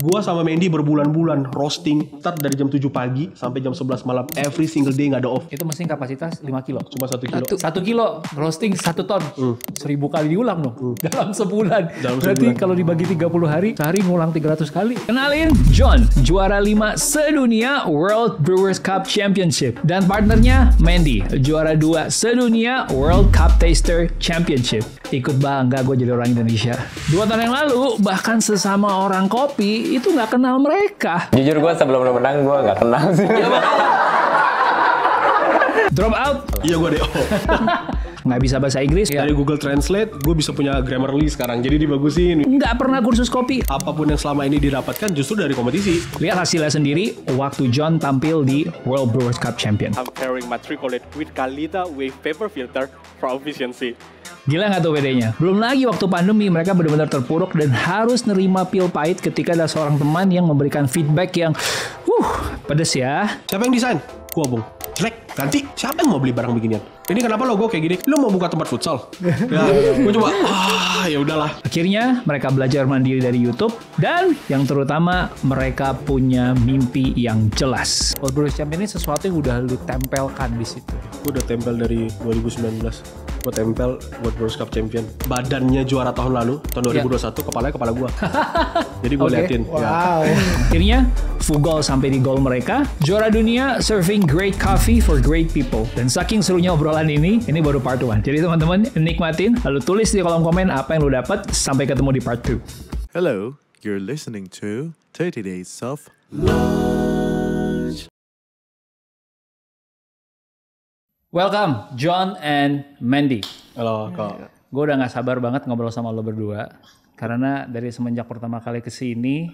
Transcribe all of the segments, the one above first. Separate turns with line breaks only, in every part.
Gua sama Mendy berbulan-bulan roasting start dari jam 7 pagi sampai jam 11 malam every single day, nggak ada off.
Itu mesin kapasitas 5 kilo.
Cuma 1 kilo.
1 kilo roasting 1 ton. 1000 kali diulang dong. Dalam sebulan. Berarti kalau dibagi 30 hari, sehari ngulang 300 kali. Kenalin, John, juara 5 sedunia World Brewers Cup Championship. Dan partnernya Mendy, juara 2 sedunia World Cup Taster Championship. Ikut bangga gue jadi orang Indonesia. 2 tahun yang lalu, bahkan sesama orang kopi itu nggak kenal mereka.
Jujur gue sebelum lo menang gue nggak kenal sih.
Drop out.
Iya, gue DO.
Nggak bisa bahasa Inggris.
Dari Google Translate, gue bisa punya Grammarly sekarang. Jadi dibagusin.
Nggak pernah kursus kopi.
Apapun yang selama ini didapatkan justru dari kompetisi.
Lihat hasilnya sendiri waktu John tampil di World Brewers Cup Champion.
I'm pairing matricolate with Kalita wave paper filter for efficiency.
Gila nggak tuh bedanya? Belum lagi waktu pandemi mereka benar-benar terpuruk dan harus nerima pil pahit ketika ada seorang teman yang memberikan feedback yang pedes ya.
Siapa yang desain? Gua, Bung. Jelek, ganti. Siapa yang mau beli barang beginian? Ini kenapa logo kayak gini? Lu mau buka tempat futsal? Ya, gue coba. Ya udahlah.
Akhirnya mereka belajar mandiri dari YouTube dan yang terutama mereka punya mimpi yang jelas. World Brewers Champion ini sesuatu yang udah lu tempelkan di situ.
Gue udah tempel dari 2019. Gue tempel World Brewers Cup Champion. Badannya juara tahun lalu, tahun 2021, kepalanya kepala gue. Jadi gue liatin.
Wow. Ya. Akhirnya full goal sampai di goal mereka. Juara dunia serving great coffee for great people. Dan saking serunya obrolan ini baru part 1. Jadi teman-teman nikmatin, lalu tulis di kolom komen apa yang lu dapat. Sampai ketemu di part 2.
Hello, you're listening to 30 Days of Lunch.
Welcome, John and Mendy.
Halo, Kak.
Gue udah gak sabar banget ngobrol sama lo berdua. Karena dari semenjak pertama kali kesini,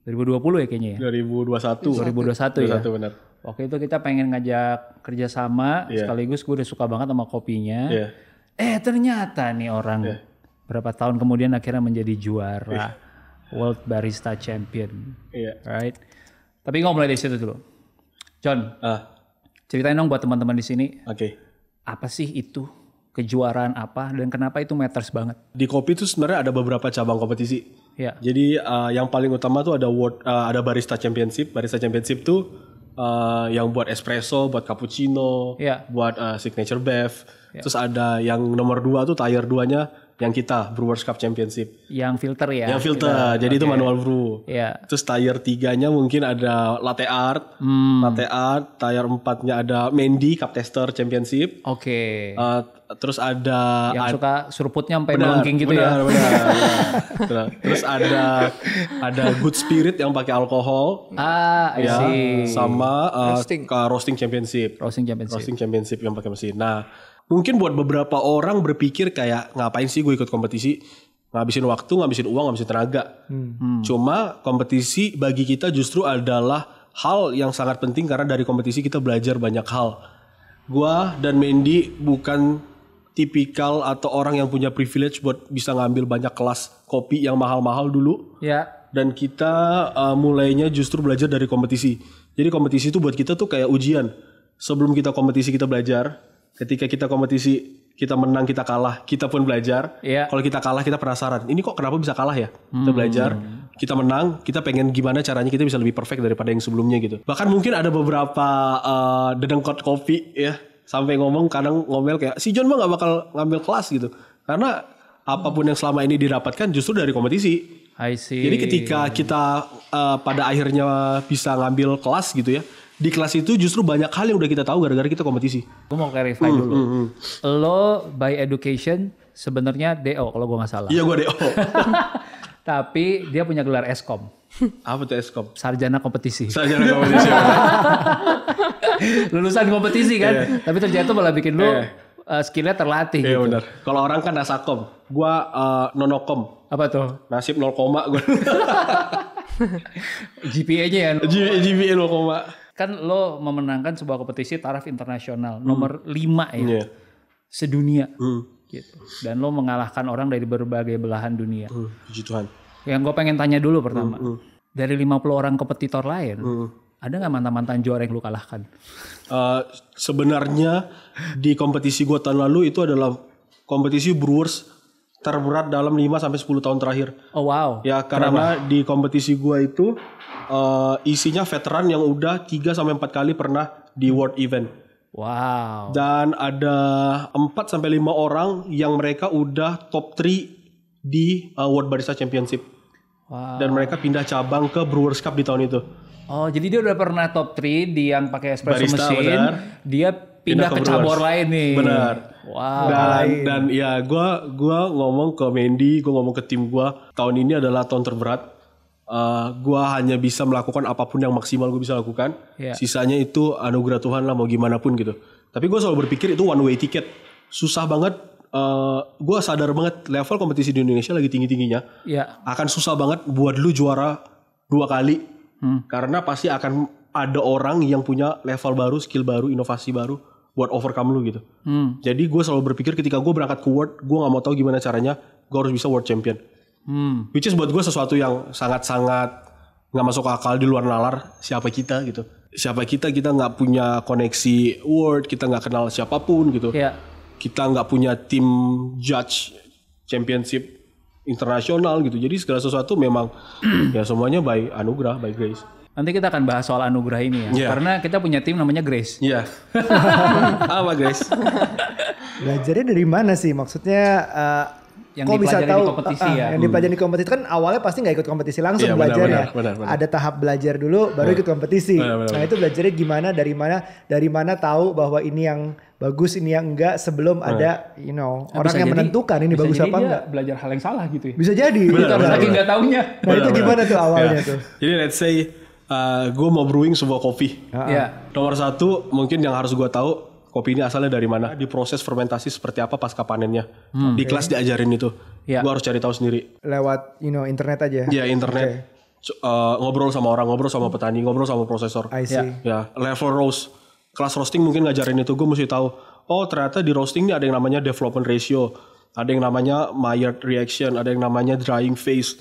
2020 ya kayaknya ya? 2021 ya?
Benar.
Waktu itu kita pengen ngajak kerjasama, sekaligus gue udah suka banget sama kopinya. Ternyata nih orang berapa tahun kemudian akhirnya menjadi juara World Barista Champion. Right? Tapi gue mulai dari situ dulu. John, ceritain dong buat teman-teman di sini. Apa sih itu? Kejuaraan apa dan kenapa itu matters banget?
Di kopi itu sebenarnya ada beberapa cabang kompetisi. Jadi yang paling utama tuh ada Barista Championship. Barista Championship tuh yang buat espresso, buat cappuccino, buat signature bev. Terus ada yang nomor 2 tuh tier 2-nya yang kita Brewers Cup Championship.
Yang filter ya?
Yang filter, jadi itu manual brew. Terus tier 3-nya mungkin ada latte art. Latte art, tier 4-nya ada Mendy Cup Tester Championship. Terus ada
yang suka surputnya sampai melengking gitu ya.
Benar. Terus ada Good Spirit yang pakai alkohol.
I see.
Sama Roasting Championship. Roasting Championship yang pakai mesin. Nah, mungkin buat beberapa orang berpikir kayak ngapain sih gue ikut kompetisi? Ngabisin waktu, ngabisin uang, ngabisin tenaga. Cuma kompetisi bagi kita justru adalah hal yang sangat penting karena dari kompetisi kita belajar banyak hal. Gua dan Mendy bukan tipikal atau orang yang punya privilege buat bisa ngambil banyak kelas kopi yang mahal-mahal dulu. Dan kita mulainya justru belajar dari kompetisi. Jadi kompetisi itu buat kita tuh kayak ujian. Sebelum kita kompetisi kita belajar. Ketika kita kompetisi kita menang, kita kalah, kita pun belajar. Kalau kita kalah kita penasaran. Ini kok kenapa bisa kalah ya? Kita belajar. Kita menang, kita pengen gimana caranya kita bisa lebih perfect daripada yang sebelumnya gitu. Bahkan mungkin ada beberapa dedengkot kopi ya. Sampai kadang ngomel kayak si John mah gak bakal ngambil kelas gitu. Karena apapun yang selama ini didapatkan justru dari kompetisi.
I see.
Jadi ketika kita pada akhirnya bisa ngambil kelas gitu ya. Di kelas itu justru banyak hal yang udah kita tahu gara-gara kita kompetisi.
Gue mau clarify dulu. Lo by education sebenarnya DO kalau gue gak salah.
Iya, gue DO.
Tapi dia punya gelar Eskom.
Apa tuh Eskom?
Sarjana kompetisi. Lulusan kompetisi kan. Tapi ternyata malah bikin lo skillnya terlatih gitu.
Iya benar. Kalau orang kan Nasakom. Gue Nonokom.
Apa tuh?
Nasib 0, gue.
GPA-nya ya?
GPA 0,
kan lo memenangkan sebuah kompetisi taraf internasional nomor 5 ya sedunia gitu. Dan lo mengalahkan orang dari berbagai belahan dunia.
Puji Tuhan.
Yang gue pengen tanya dulu pertama, dari 50 orang kompetitor lain, ada nggak mantan-mantan juara yang lo kalahkan?
Sebenarnya di kompetisi gue tahun lalu itu adalah kompetisi Brewers terberat dalam 5-10 tahun terakhir.
Oh wow.
Ya karena di kompetisi gua itu isinya veteran yang udah 3-4 kali pernah di world event.
Wow.
Dan ada 4-5 orang yang mereka udah top 3 di World Barista Championship.
Wow.
Dan mereka pindah cabang ke Brewers Cup di tahun itu.
Oh, jadi dia udah pernah top 3 di yang pakai espresso
Barista,
mesin.
benar.
Dia pindah ke cabur lain nih.
Benar.
Wow.
Dan ya gue ngomong ke Mendy, gue ngomong ke tim gue, tahun ini adalah tahun terberat. Gue hanya bisa melakukan apapun yang maksimal gue bisa lakukan.
Yeah.
Sisanya itu anugerah Tuhan lah, mau gimana pun gitu. Tapi gue selalu berpikir itu one way ticket. Susah banget. Gue sadar banget level kompetisi di Indonesia lagi tinggi-tingginya.
Yeah.
Akan susah banget buat lu juara 2 kali. Karena pasti akan ada orang yang punya level baru, skill baru, inovasi baru buat overcome lu gitu. Jadi gue selalu berpikir ketika gue berangkat ke World, gue gak mau tahu gimana caranya gue harus bisa World Champion. Which is buat gue sesuatu yang sangat-sangat gak masuk akal, di luar nalar. Siapa kita gitu. Siapa kita gak punya koneksi World, kita gak kenal siapapun gitu.
Yeah.
Kita gak punya tim judge championship internasional gitu. Jadi segala sesuatu memang ya semuanya by anugerah, by grace.
Nanti kita akan bahas soal anugerah ini ya.
Yeah.
Karena kita punya tim namanya Grace.
Iya. Apa Grace?
Belajarnya dari mana sih? Maksudnya
Yang
kok bisa
dipelajari
tahu
di kompetisi ya.
Yang dipelajari di kompetisi kan awalnya pasti nggak ikut kompetisi langsung
Iya,
belajar
benar.
Ada tahap belajar dulu baru ikut kompetisi.
Benar.
Nah itu belajarnya gimana, dari mana tahu bahwa ini yang bagus, ini yang enggak sebelum ada orang yang menentukan ini bagus apa enggak.
Belajar hal yang salah gitu ya.
Bisa jadi.
Benar.
Lagi nggak taunya.
Nah itu gimana tuh awalnya tuh?
Jadi let's say gue mau brewing sebuah kopi.
Iya.
Nomor 1 mungkin yang harus gue tahu, kopi ini asalnya dari mana, diproses fermentasi seperti apa pasca panennya. Di kelas diajarin itu.
Ya.
Gue harus cari tahu sendiri.
Lewat internet aja.
Iya, internet. Ngobrol sama orang, ngobrol sama petani, ngobrol sama prosesor.
I see.
Ya, level roast. Kelas roasting mungkin ngajarin itu. Gue mesti tahu, oh ternyata di roasting ini ada yang namanya development ratio, ada yang namanya Maillard reaction, ada yang namanya drying phase.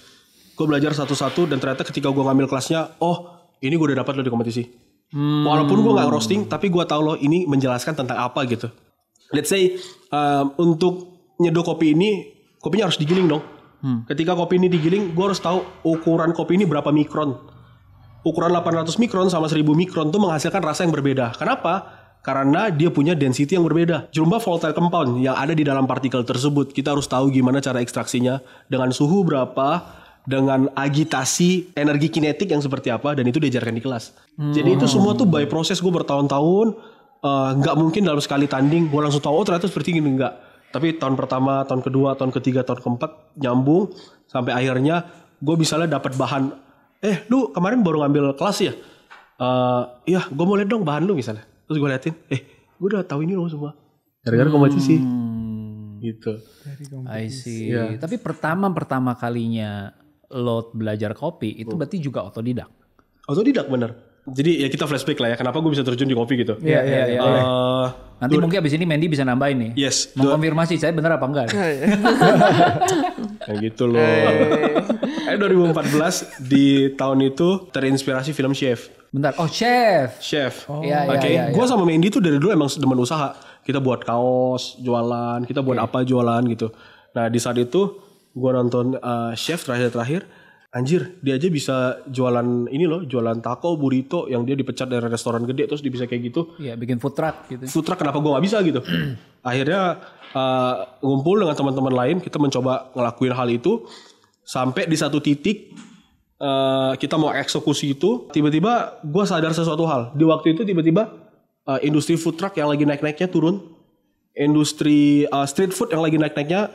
Gue belajar satu-satu dan ternyata ketika gue ngambil kelasnya, oh ini gue udah dapat loh di kompetisi. Walaupun gue gak roasting, tapi gue tahu loh ini menjelaskan tentang apa gitu. Let's say untuk nyeduh kopi ini, kopinya harus digiling dong. Ketika kopi ini digiling, gue harus tahu ukuran kopi ini berapa mikron. Ukuran 800 mikron sama 1000 mikron tuh menghasilkan rasa yang berbeda. Kenapa? Karena dia punya density yang berbeda. Jumlah volatile compound yang ada di dalam partikel tersebut, kita harus tahu gimana cara ekstraksinya, dengan suhu berapa, dengan agitasi energi kinetik yang seperti apa, dan itu diajarkan di kelas. Jadi itu semua tuh by proses gue bertahun-tahun. Nggak mungkin dalam sekali tanding gue langsung tahu oh ternyata seperti ini, enggak. Tapi tahun pertama, tahun kedua, tahun ketiga, tahun keempat nyambung sampai akhirnya gue misalnya dapat bahan. Lu kemarin baru ngambil kelas ya? Iya, gue mau lihat dong bahan lu misalnya. Terus gue liatin, gue udah tahu ini loh semua. Gara-gara kompetisi. Gitu.
I see.
Ya.
Tapi pertama kalinya lo belajar kopi itu berarti juga otodidak.
Otodidak bener. Jadi ya kita flashback lah ya, kenapa gue bisa terjun di kopi gitu.
Iya. Nanti mungkin abis ini Mendy bisa nambahin nih.
Yes.
Mengkonfirmasi saya benar apa enggak.
Yang gitu loh. 2014 di tahun itu terinspirasi film Chef.
Bentar, Chef. Iya.
Oke. Gue sama Mendy tuh dari dulu emang demen usaha. Kita buat kaos, jualan, kita buat apa jualan gitu. Nah di saat itu gue nonton Chef terakhir. Anjir, dia aja bisa jualan ini loh, jualan taco, burrito yang dia dipecat dari restoran gede terus dia bisa kayak gitu.
Iya, bikin food truck gitu.
Food truck kenapa gue gak bisa gitu. Akhirnya ngumpul dengan teman-teman lain, kita mencoba ngelakuin hal itu. Sampai di satu titik kita mau eksekusi itu, tiba-tiba gue sadar sesuatu hal. Di waktu itu tiba-tiba industri food truck yang lagi naik-naiknya turun. Industri street food yang lagi naik-naiknya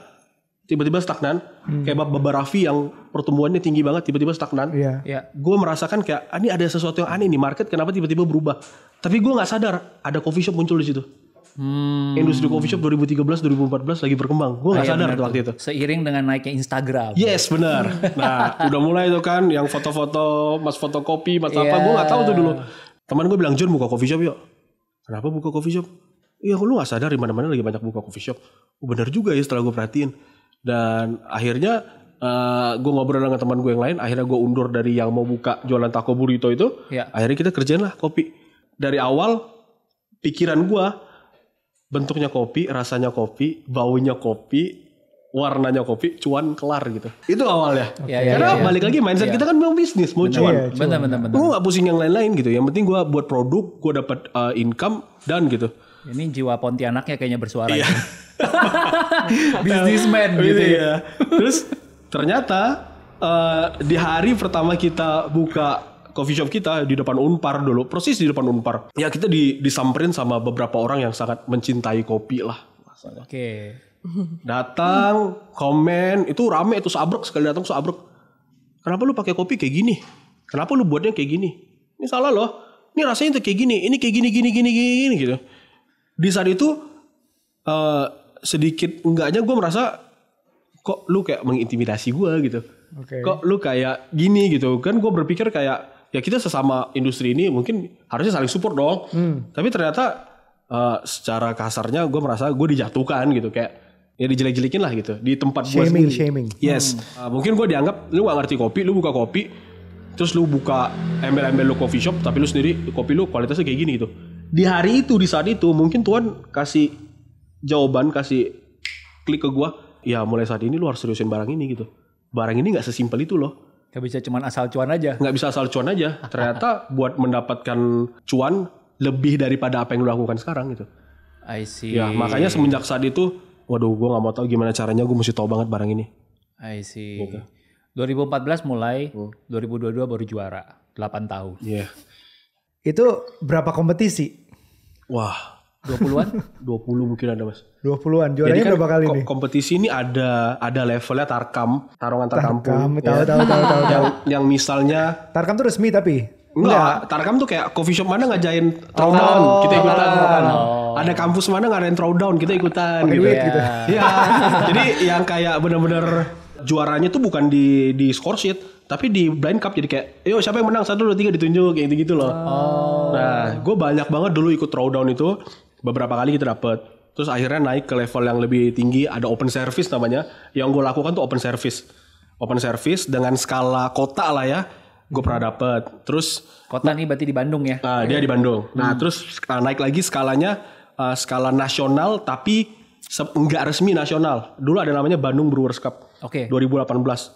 tiba-tiba stagnan. Kayak Baba Raffi yang pertumbuhannya tinggi banget tiba-tiba stagnan.
Iya.
Gue merasakan kayak ini ada sesuatu yang aneh nih, market kenapa tiba-tiba berubah. Tapi gue gak sadar ada coffee shop muncul di situ. Industri coffee shop 2013-2014 lagi berkembang. Gue gak sadar waktu itu.
Seiring dengan naiknya Instagram.
Yes, benar. Nah, udah mulai tuh kan yang foto-foto, mas fotokopi, mas apa. Gue gak tahu tuh dulu. Teman gue bilang, John buka coffee shop yuk. Kenapa buka coffee shop? Iya, lu gak sadar di mana-mana lagi banyak buka coffee shop. Bener juga ya setelah gue perhatiin. Dan akhirnya gue ngobrol dengan teman gue yang lain. Akhirnya gue undur dari yang mau buka jualan taco burrito itu.
Ya.
Akhirnya kita kerjain lah kopi. Dari awal pikiran gue bentuknya kopi, rasanya kopi, baunya kopi, warnanya kopi, cuan kelar gitu. Itu awalnya. Karena balik lagi mindset kita kan mau bisnis, mau cuan.
Benar.
Gue gak pusing yang lain-lain gitu. Yang penting gue buat produk, gue dapat income dan gitu.
Ini jiwa Pontianaknya kayaknya bersuara. Iya. Businessman gitu ya.
Terus ternyata di hari pertama kita buka coffee shop kita di depan Unpar dulu, persis di depan Unpar. Ya kita disamperin sama beberapa orang yang sangat mencintai kopi lah.
Oke.
Datang, komen, itu rame, itu sabrek, sekali datang sabrek. Kenapa lu pakai kopi kayak gini? Kenapa lu buatnya kayak gini? Ini salah loh. Ini rasanya tuh kayak gini, ini kayak gini gitu. Di saat itu sedikit enggaknya gue merasa kok lu kayak mengintimidasi gue gitu. Kok lu kayak gini gitu. Kan gue berpikir kayak ya kita sesama industri ini mungkin harusnya saling support dong. Tapi ternyata secara kasarnya gue merasa gue dijatuhkan gitu, kayak ya dijelek-jelekin lah gitu di tempat gue sendiri.
Shaming.
Yes. Mungkin gue dianggap lu gak ngerti kopi, lu buka kopi terus lu buka embel-embel lu coffee shop tapi lu sendiri kopi lu kualitasnya kayak gini gitu. Di hari itu, di saat itu mungkin Tuhan kasih jawaban, kasih klik ke gue, ya mulai saat ini lu harus seriusin barang ini gitu. Barang ini gak sesimpel itu loh.
Gak bisa cuman asal cuan aja.
Gak bisa asal cuan aja. Ternyata buat mendapatkan cuan lebih daripada apa yang lu lakukan sekarang gitu.
I see.
Ya makanya semenjak saat itu, waduh gue gak mau tahu gimana caranya, gue mesti tahu banget barang ini.
I see.
Gitu.
2014 mulai, 2022 baru juara. 8 tahun.
Iya.
Itu berapa kompetisi?
Wah.
20-an?
20 mungkin ada mas.
20-an. Juaranya
kan
berapa kali nih?
Kompetisi ini ada levelnya Tarkam, taruhan antar kampung.
Tahu.
Yang misalnya
Tarkam tuh resmi tapi?
Enggak, Tarkam tuh kayak coffee shop mana ngajain throwdown, kita ikutan. Ada kampus mana ngadain throwdown, kita ikutan gitu.
Gitu.
Iya. Jadi yang kayak bener-bener juaranya tuh bukan di score sheet, tapi di blind cup, jadi kayak yo siapa yang menang 1, 2, 3 ditunjuk kayak gitu loh. Nah gue banyak banget dulu ikut throwdown itu, beberapa kali kita dapet. Terus akhirnya naik ke level yang lebih tinggi, ada open service namanya. Yang gue lakukan tuh open service dengan skala kota lah ya, gue pernah dapet. Terus
kota nih berarti di Bandung ya?
Dia di Bandung. Nah terus naik lagi skalanya, skala nasional tapi enggak resmi nasional. Dulu ada namanya Bandung Brewers Cup. 2018.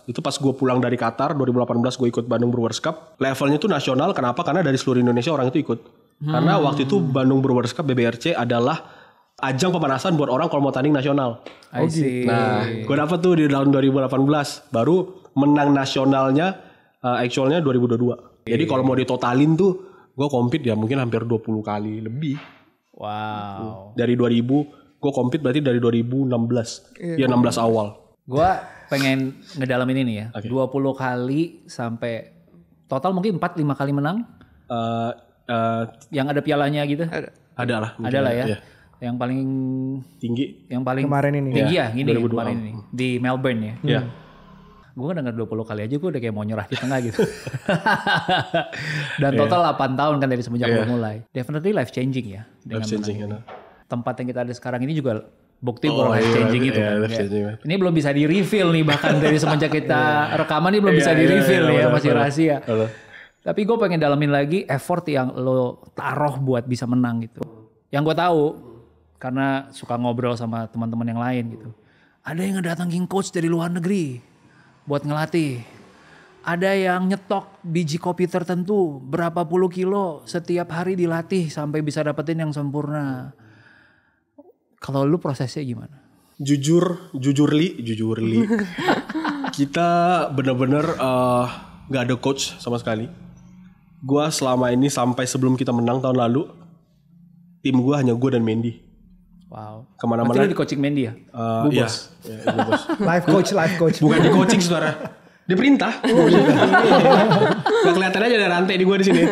Itu pas gue pulang dari Qatar 2018 gue ikut Bandung Brewers Cup. Levelnya tuh nasional. Kenapa? Karena dari seluruh Indonesia orang itu ikut. Karena waktu itu Bandung Brewers Cup BBRC adalah ajang pemanasan buat orang kalau mau tanding nasional. Nah, gue dapet tuh di tahun 2018. Baru menang nasionalnya actualnya 2022. Jadi kalau mau ditotalin tuh gue compete ya mungkin hampir 20 kali lebih.
Wow.
Dari 2000 gue compete berarti dari 2016. Ya 16 awal.
Gue pengen ngedalamin ini ya. 20 kali sampai total mungkin 4-5 kali menang. Yang ada pialanya gitu. Ada lah ya. Iya. Yang paling
tinggi.
Yang paling
kemarin ini.
Tinggi ya gini kemarin ini. Di Melbourne ya.
Iya.
Gue denger 20 kali aja gue udah kayak mau nyerah di tengah gitu. Dan total 8 tahun kan dari semenjak gue mulai. Definitely life changing ya.
Life changing ya.
Tempat yang kita ada sekarang ini juga bukti bahwa life changing itu kan. Ini belum bisa di reveal nih, bahkan dari semenjak kita rekaman ini belum bisa di reveal ya, masih rahasia. Tapi gue pengen dalamin lagi effort yang lo taruh buat bisa menang gitu. Yang gue tahu karena suka ngobrol sama teman-teman yang lain gitu. Ada yang ngedatangin coach dari luar negeri buat ngelatih. Ada yang nyetok biji kopi tertentu berapa puluh kilo setiap hari dilatih sampai bisa dapetin yang sempurna. Kalau lu prosesnya gimana?
Jujur li. Kita bener-bener gak ada coach sama sekali. Gua selama ini sampai sebelum kita menang tahun lalu, tim gua hanya gua dan Mendy.
Wow.
Kemana-mana.
Berarti lu di coaching Mendy ya?
Iya. Bos.
Life coach.
Bukan di coaching saudara. Diperintah. Gak kelihatan aja ada rantai di gue di sini.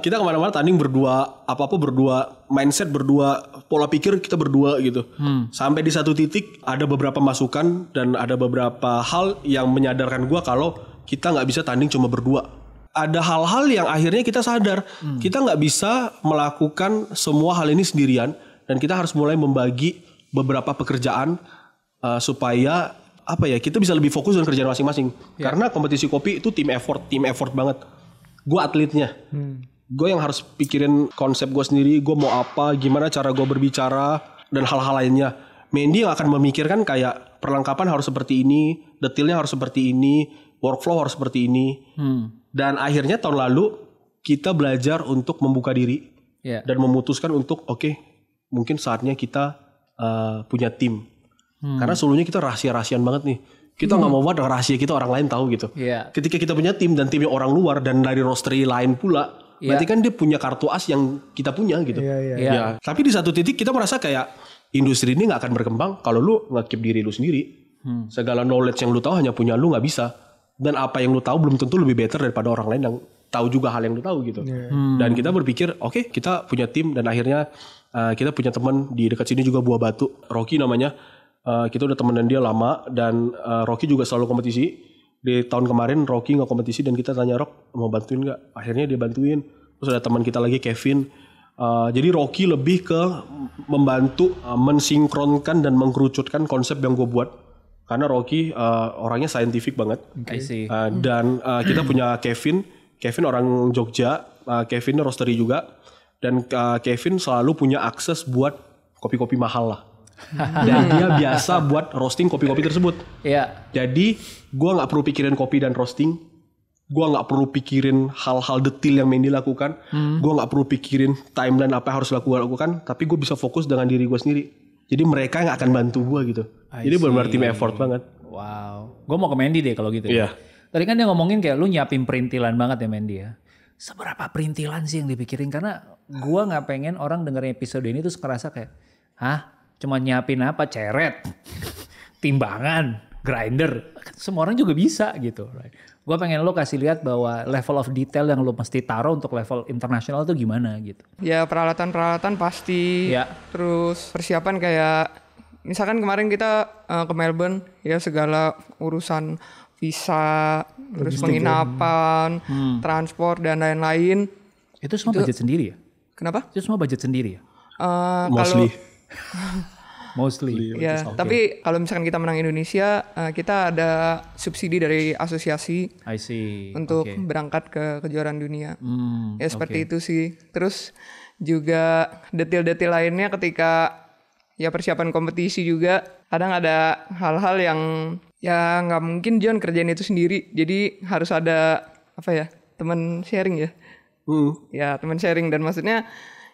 Kita kemana-mana tanding berdua, apa-apa berdua, mindset berdua, pola pikir kita berdua gitu. Sampai di satu titik ada beberapa masukan dan ada beberapa hal yang menyadarkan gue kalau kita nggak bisa tanding cuma berdua. Ada hal-hal yang akhirnya kita sadar kita nggak bisa melakukan semua hal ini sendirian dan kita harus mulai membagi beberapa pekerjaan supaya kita bisa lebih fokus dengan kerjaan masing-masing. Karena kompetisi kopi itu team effort banget. Gue atletnya. Gue yang harus pikirin konsep gue sendiri, gue mau apa, gimana cara gue berbicara dan hal-hal lainnya. Mandy yang akan memikirkan kayak perlengkapan harus seperti ini, detailnya harus seperti ini, workflow harus seperti ini. Dan akhirnya tahun lalu kita belajar untuk membuka diri dan memutuskan untuk mungkin saatnya kita punya tim. Karena sebelumnya kita rahasia-rahasian banget nih. Kita nggak mau buat rahasia kita orang lain tahu gitu. Ketika kita punya tim dan timnya orang luar dan dari roastery lain pula, berarti kan dia punya kartu as yang kita punya gitu. Ya. Tapi di satu titik kita merasa kayak industri ini nggak akan berkembang kalau lu nge-keep diri lu sendiri. Segala knowledge yang lu tahu hanya punya lu nggak bisa. Dan apa yang lu tahu belum tentu lebih better daripada orang lain yang tahu juga hal yang lu tahu gitu. Dan kita berpikir kita punya tim dan akhirnya kita punya teman di dekat sini juga Buah Batu, Rocky namanya. Kita udah temenan dia lama dan Rocky juga selalu kompetisi. Di tahun kemarin Rocky nggak kompetisi dan kita tanya Rock mau bantuin nggak? Akhirnya dia bantuin. Terus ada teman kita lagi Kevin. Jadi Rocky lebih ke membantu mensinkronkan dan mengkerucutkan konsep yang gue buat. Karena Rocky orangnya scientific banget. Dan kita punya Kevin orang Jogja. Kevin roastery juga. Dan Kevin selalu punya akses buat kopi-kopi mahal lah. Dan dia biasa buat roasting kopi-kopi tersebut. Jadi gue gak perlu pikirin kopi dan roasting. Gue gak perlu pikirin hal-hal detail yang Mandy lakukan. Gue gak perlu pikirin timeline apa yang harus lakukan. Tapi gue bisa fokus dengan diri gue sendiri. Jadi mereka yang akan bantu gue gitu. Jadi benar-benar tim effort banget.
Wow. Gue mau ke Mandy deh kalau gitu ya. Tadi kan dia ngomongin kayak lu nyiapin perintilan banget ya Mandy ya. Seberapa perintilan sih yang dipikirin? Karena gue gak pengen orang dengerin episode ini terus ngerasa kayak, cuma nyiapin apa? Ceret, timbangan, grinder. Semua orang juga bisa gitu. Right? Gue pengen lo kasih lihat bahwa level of detail yang lo mesti taruh untuk level internasional tuh gimana gitu.
Ya peralatan-peralatan pasti. Terus persiapan kayak, misalkan kemarin kita ke Melbourne, ya segala urusan visa, terus penginapan, transport dan lain-lain.
Itu semua budget sendiri ya?
Kenapa?
Itu semua budget sendiri ya?
Mostly. Ya, tapi kalau misalkan kita menang Indonesia, kita ada subsidi dari asosiasi untuk berangkat ke kejuaraan dunia. Ya seperti itu sih. Terus juga detail-detail lainnya ketika ya persiapan kompetisi juga. Kadang ada hal-hal yang ya nggak mungkin John kerjain itu sendiri. Jadi harus ada teman sharing ya. Ya teman sharing, dan maksudnya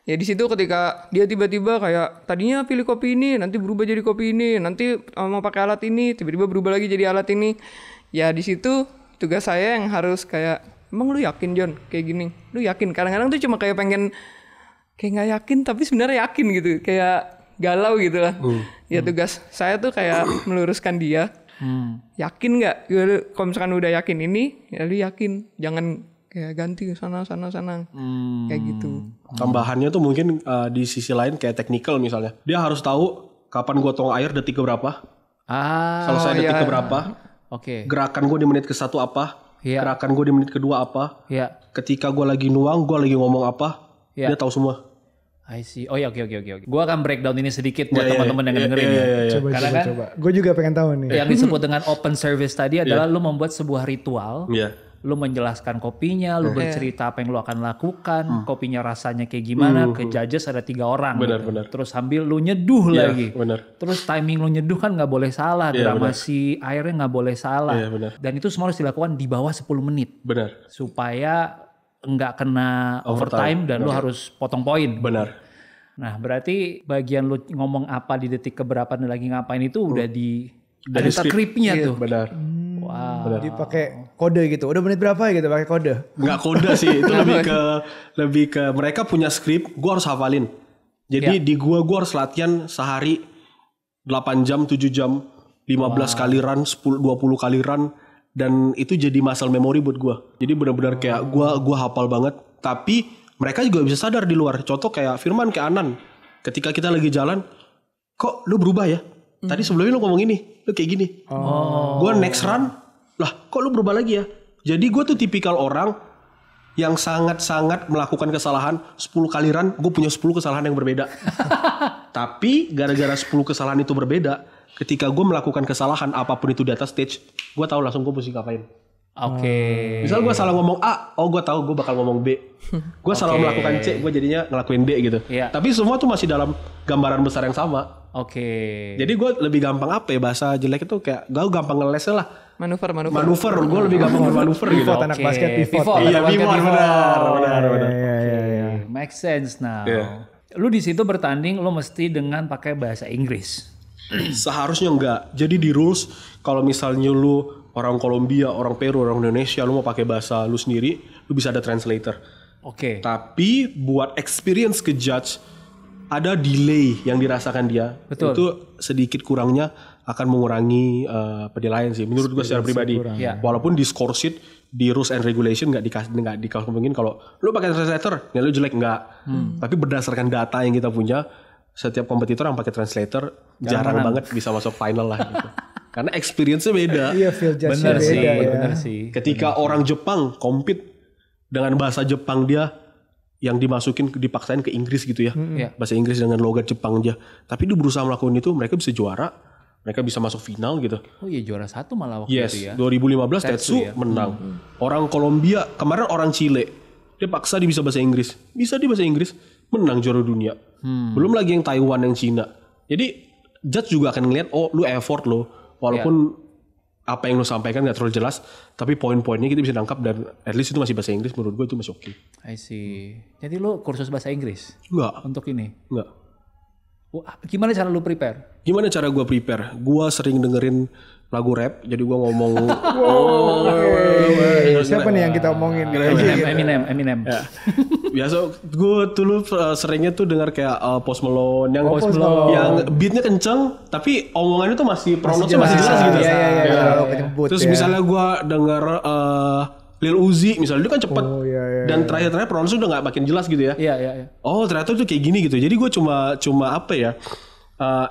ya di situ ketika dia tiba-tiba kayak tadinya pilih kopi ini, nanti berubah jadi kopi ini, nanti mau pakai alat ini, tiba-tiba berubah lagi jadi alat ini. Ya di situ tugas saya yang harus kayak, emang lu yakin John kayak gini? Lu yakin? Kadang-kadang tuh cuma kayak pengen kayak nggak yakin tapi sebenarnya yakin gitu, kayak galau gitu lah. Ya tugas saya tuh kayak meluruskan dia. Yakin nggak? Kalau misalkan udah yakin ini, ya lu yakin, jangan kayak ganti sana kayak gitu.
Tambahannya tuh mungkin di sisi lain kayak technical misalnya. Dia harus tahu kapan gue tuang air detik keberapa. Selesai detik keberapa. Gerakan gue di menit ke-1 apa. Gerakan gue di menit kedua apa. Ketika gue lagi nuang, gue lagi ngomong apa. Dia tahu semua.
I see. Oke. Gue akan breakdown ini sedikit buat teman-teman yang dengerin ya.
Coba. Gue juga pengen tahu nih.
Yang disebut dengan open service tadi adalah lu membuat sebuah ritual. Lu menjelaskan kopinya, lu bercerita apa yang lu akan lakukan, kopinya rasanya kayak gimana, ke judges ada 3 orang.
Benar.
Terus sambil lu nyeduh lagi.
Benar.
Terus timing lu nyeduh kan gak boleh salah, gramasi airnya gak boleh salah. Dan itu semua harus dilakukan di bawah 10 menit.
Benar.
Supaya nggak kena overtime dan lu harus potong poin.
Benar.
Nah berarti bagian lu ngomong apa di detik keberapa dan lagi ngapain itu udah
dari
skripnya tuh.
Benar.
Wow.
Jadi pakai kode gitu. Udah menit berapa gitu pakai kode?
Nggak kode sih, itu lebih ke mereka punya skrip, gue harus hafalin. Jadi di gue harus latihan sehari 8 jam, 7 jam, 15 kali run, 20 kali run, dan itu jadi muscle memory buat gue. Jadi benar-benar kayak gue hafal banget. Tapi mereka juga bisa sadar di luar. Contoh kayak Firman, kayak Anan. Ketika kita lagi jalan, kok lu berubah ya? Tadi sebelumnya lu ngomong ini, lu kayak gini. Gue next run, lah kok lu berubah lagi ya? Jadi gue tuh tipikal orang yang sangat-sangat melakukan kesalahan. 10 kali run, gue punya 10 kesalahan yang berbeda. Tapi gara-gara 10 kesalahan itu berbeda, ketika gue melakukan kesalahan apapun itu di atas stage, gue tahu langsung gue mesti ngapain. Misal gue salah ngomong A, gue tahu gue bakal ngomong B. Gue salah melakukan C, gue jadinya ngelakuin D gitu. Tapi semua tuh masih dalam gambaran besar yang sama.
Oke.
Jadi gue lebih gampang apa ya bahasa jelek itu kayak gue gampang ngeles lah.
Manuver.
Gue lebih gampang bermanuver gitu.
Pivot anak basket pivot.
Iya pivot benar.
Make sense now. Lu di situ bertanding lu mesti dengan pakai bahasa Inggris.
Seharusnya enggak. Jadi di rules kalau misalnya lu orang Kolombia, orang Peru, orang Indonesia, lu mau pakai bahasa lu sendiri, lu bisa ada translator.
Oke.
Tapi buat experience ke judge ada delay yang dirasakan dia.
Betul.
Itu sedikit kurangnya akan mengurangi penilaian sih menurut gue secara pribadi. Walaupun di score sheet di rules and regulation nggak dikasih mungkin kalau lu pakai translator ya lu jelek nggak. Tapi berdasarkan data yang kita punya setiap kompetitor yang pakai translator jarang banget bisa masuk final lah gitu. Karena experience-nya beda.
Iya, feel judge-nya beda ya.
Bener sih.
Ketika orang Jepang compete dengan bahasa Jepang dia yang dipaksain ke Inggris gitu ya. Bahasa Inggris dengan logat Jepang dia. Tapi dia berusaha melakukan itu, mereka bisa juara. Mereka bisa masuk final gitu.
Oh iya juara 1 malah waktu itu ya.
2015 Tetsu menang. Orang Kolombia, kemarin orang Chile. Dia paksa dia bisa bahasa Inggris. Bisa dia bahasa Inggris, menang juara dunia. Belum lagi yang Taiwan, yang Cina. Jadi judge juga akan ngeliat, oh lu effort lo. Walaupun apa yang lu sampaikan gak terlalu jelas. Tapi poin-poinnya kita bisa nangkap dan at least itu masih bahasa Inggris. Menurut gue itu masih oke.
I see. Jadi lu kursus bahasa Inggris?
Enggak.
Untuk ini?
Enggak.
Gimana cara lu prepare?
Gimana cara gue prepare? Gue sering dengerin lagu rap, jadi gue ngomong.
Siapa nih yang kita omongin?
Eminem.
Ya. Biasa gue dulu seringnya tuh dengar kayak Post Malone yang beatnya kenceng, tapi omongannya tuh masih pronounce masih jelas gitu. Terus misalnya gue dengar Lil Uzi misalnya dia kan cepet dan terakhir pronounce udah nggak makin jelas gitu ya.
Iya.
Oh ternyata tuh kayak gini gitu. Jadi gue cuma apa ya?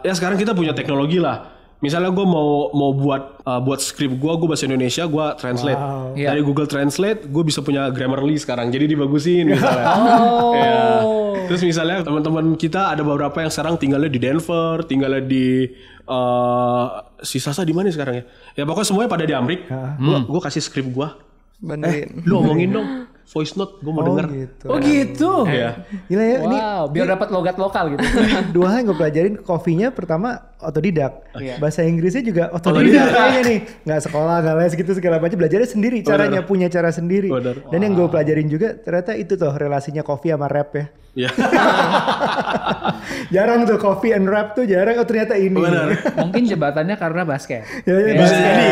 Ya sekarang kita punya teknologi lah. Misalnya gue mau buat skrip gue bahasa Indonesia, gue translate dari Google Translate, gue bisa punya Grammarly sekarang. Jadi dibagusin misalnya. Terus misalnya teman-teman kita ada beberapa yang sekarang tinggalnya di Denver, tinggalnya di si Sasa di mana sekarang ya? Ya pokoknya semuanya pada di Amerika. Gue kasih skrip gue.
Bantuin.
Lu omongin dong voice note, gue mau denger.
Gitu.
Oh gitu.
Iya.
Gila ya,
biar dapat logat lokal gitu.
Dua hal yang gue pelajarin, kopinya pertama otodidak. Bahasa Inggrisnya juga otodidak kayaknya nih. Nggak sekolah, nggak les gitu segala macam, belajarnya sendiri, caranya punya cara sendiri. Dan yang gue pelajarin juga ternyata itu tuh relasinya kopi sama rap ya.
Iya.
Jarang tuh coffee and rap tuh jarang. Oh ternyata ini.
Mungkin jebatannya karena basket.
Bisa jadi.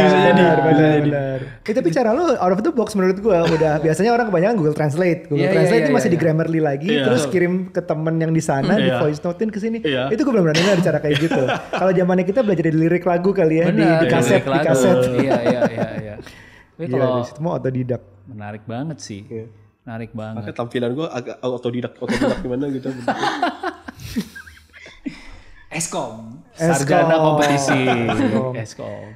Benar. Tapi cara lu out of the box menurut gue udah biasanya orang kebanyakan Google Translate. Translate itu masih di Grammarly lagi, terus kirim ke temen yang di sana, di voice note-in ke sini. Itu gue belum pernah dengar cara kayak gitu. Kalau zamannya kita belajar dari lirik lagu kali ya, di kaset.
Iya. Tapi kalau
itu mau otodidak.
Menarik banget sih. Menarik banget.
Makanya tampilan gue agak otodidak gimana gitu.
Eskom. Sarjana kompetisi. Eskom.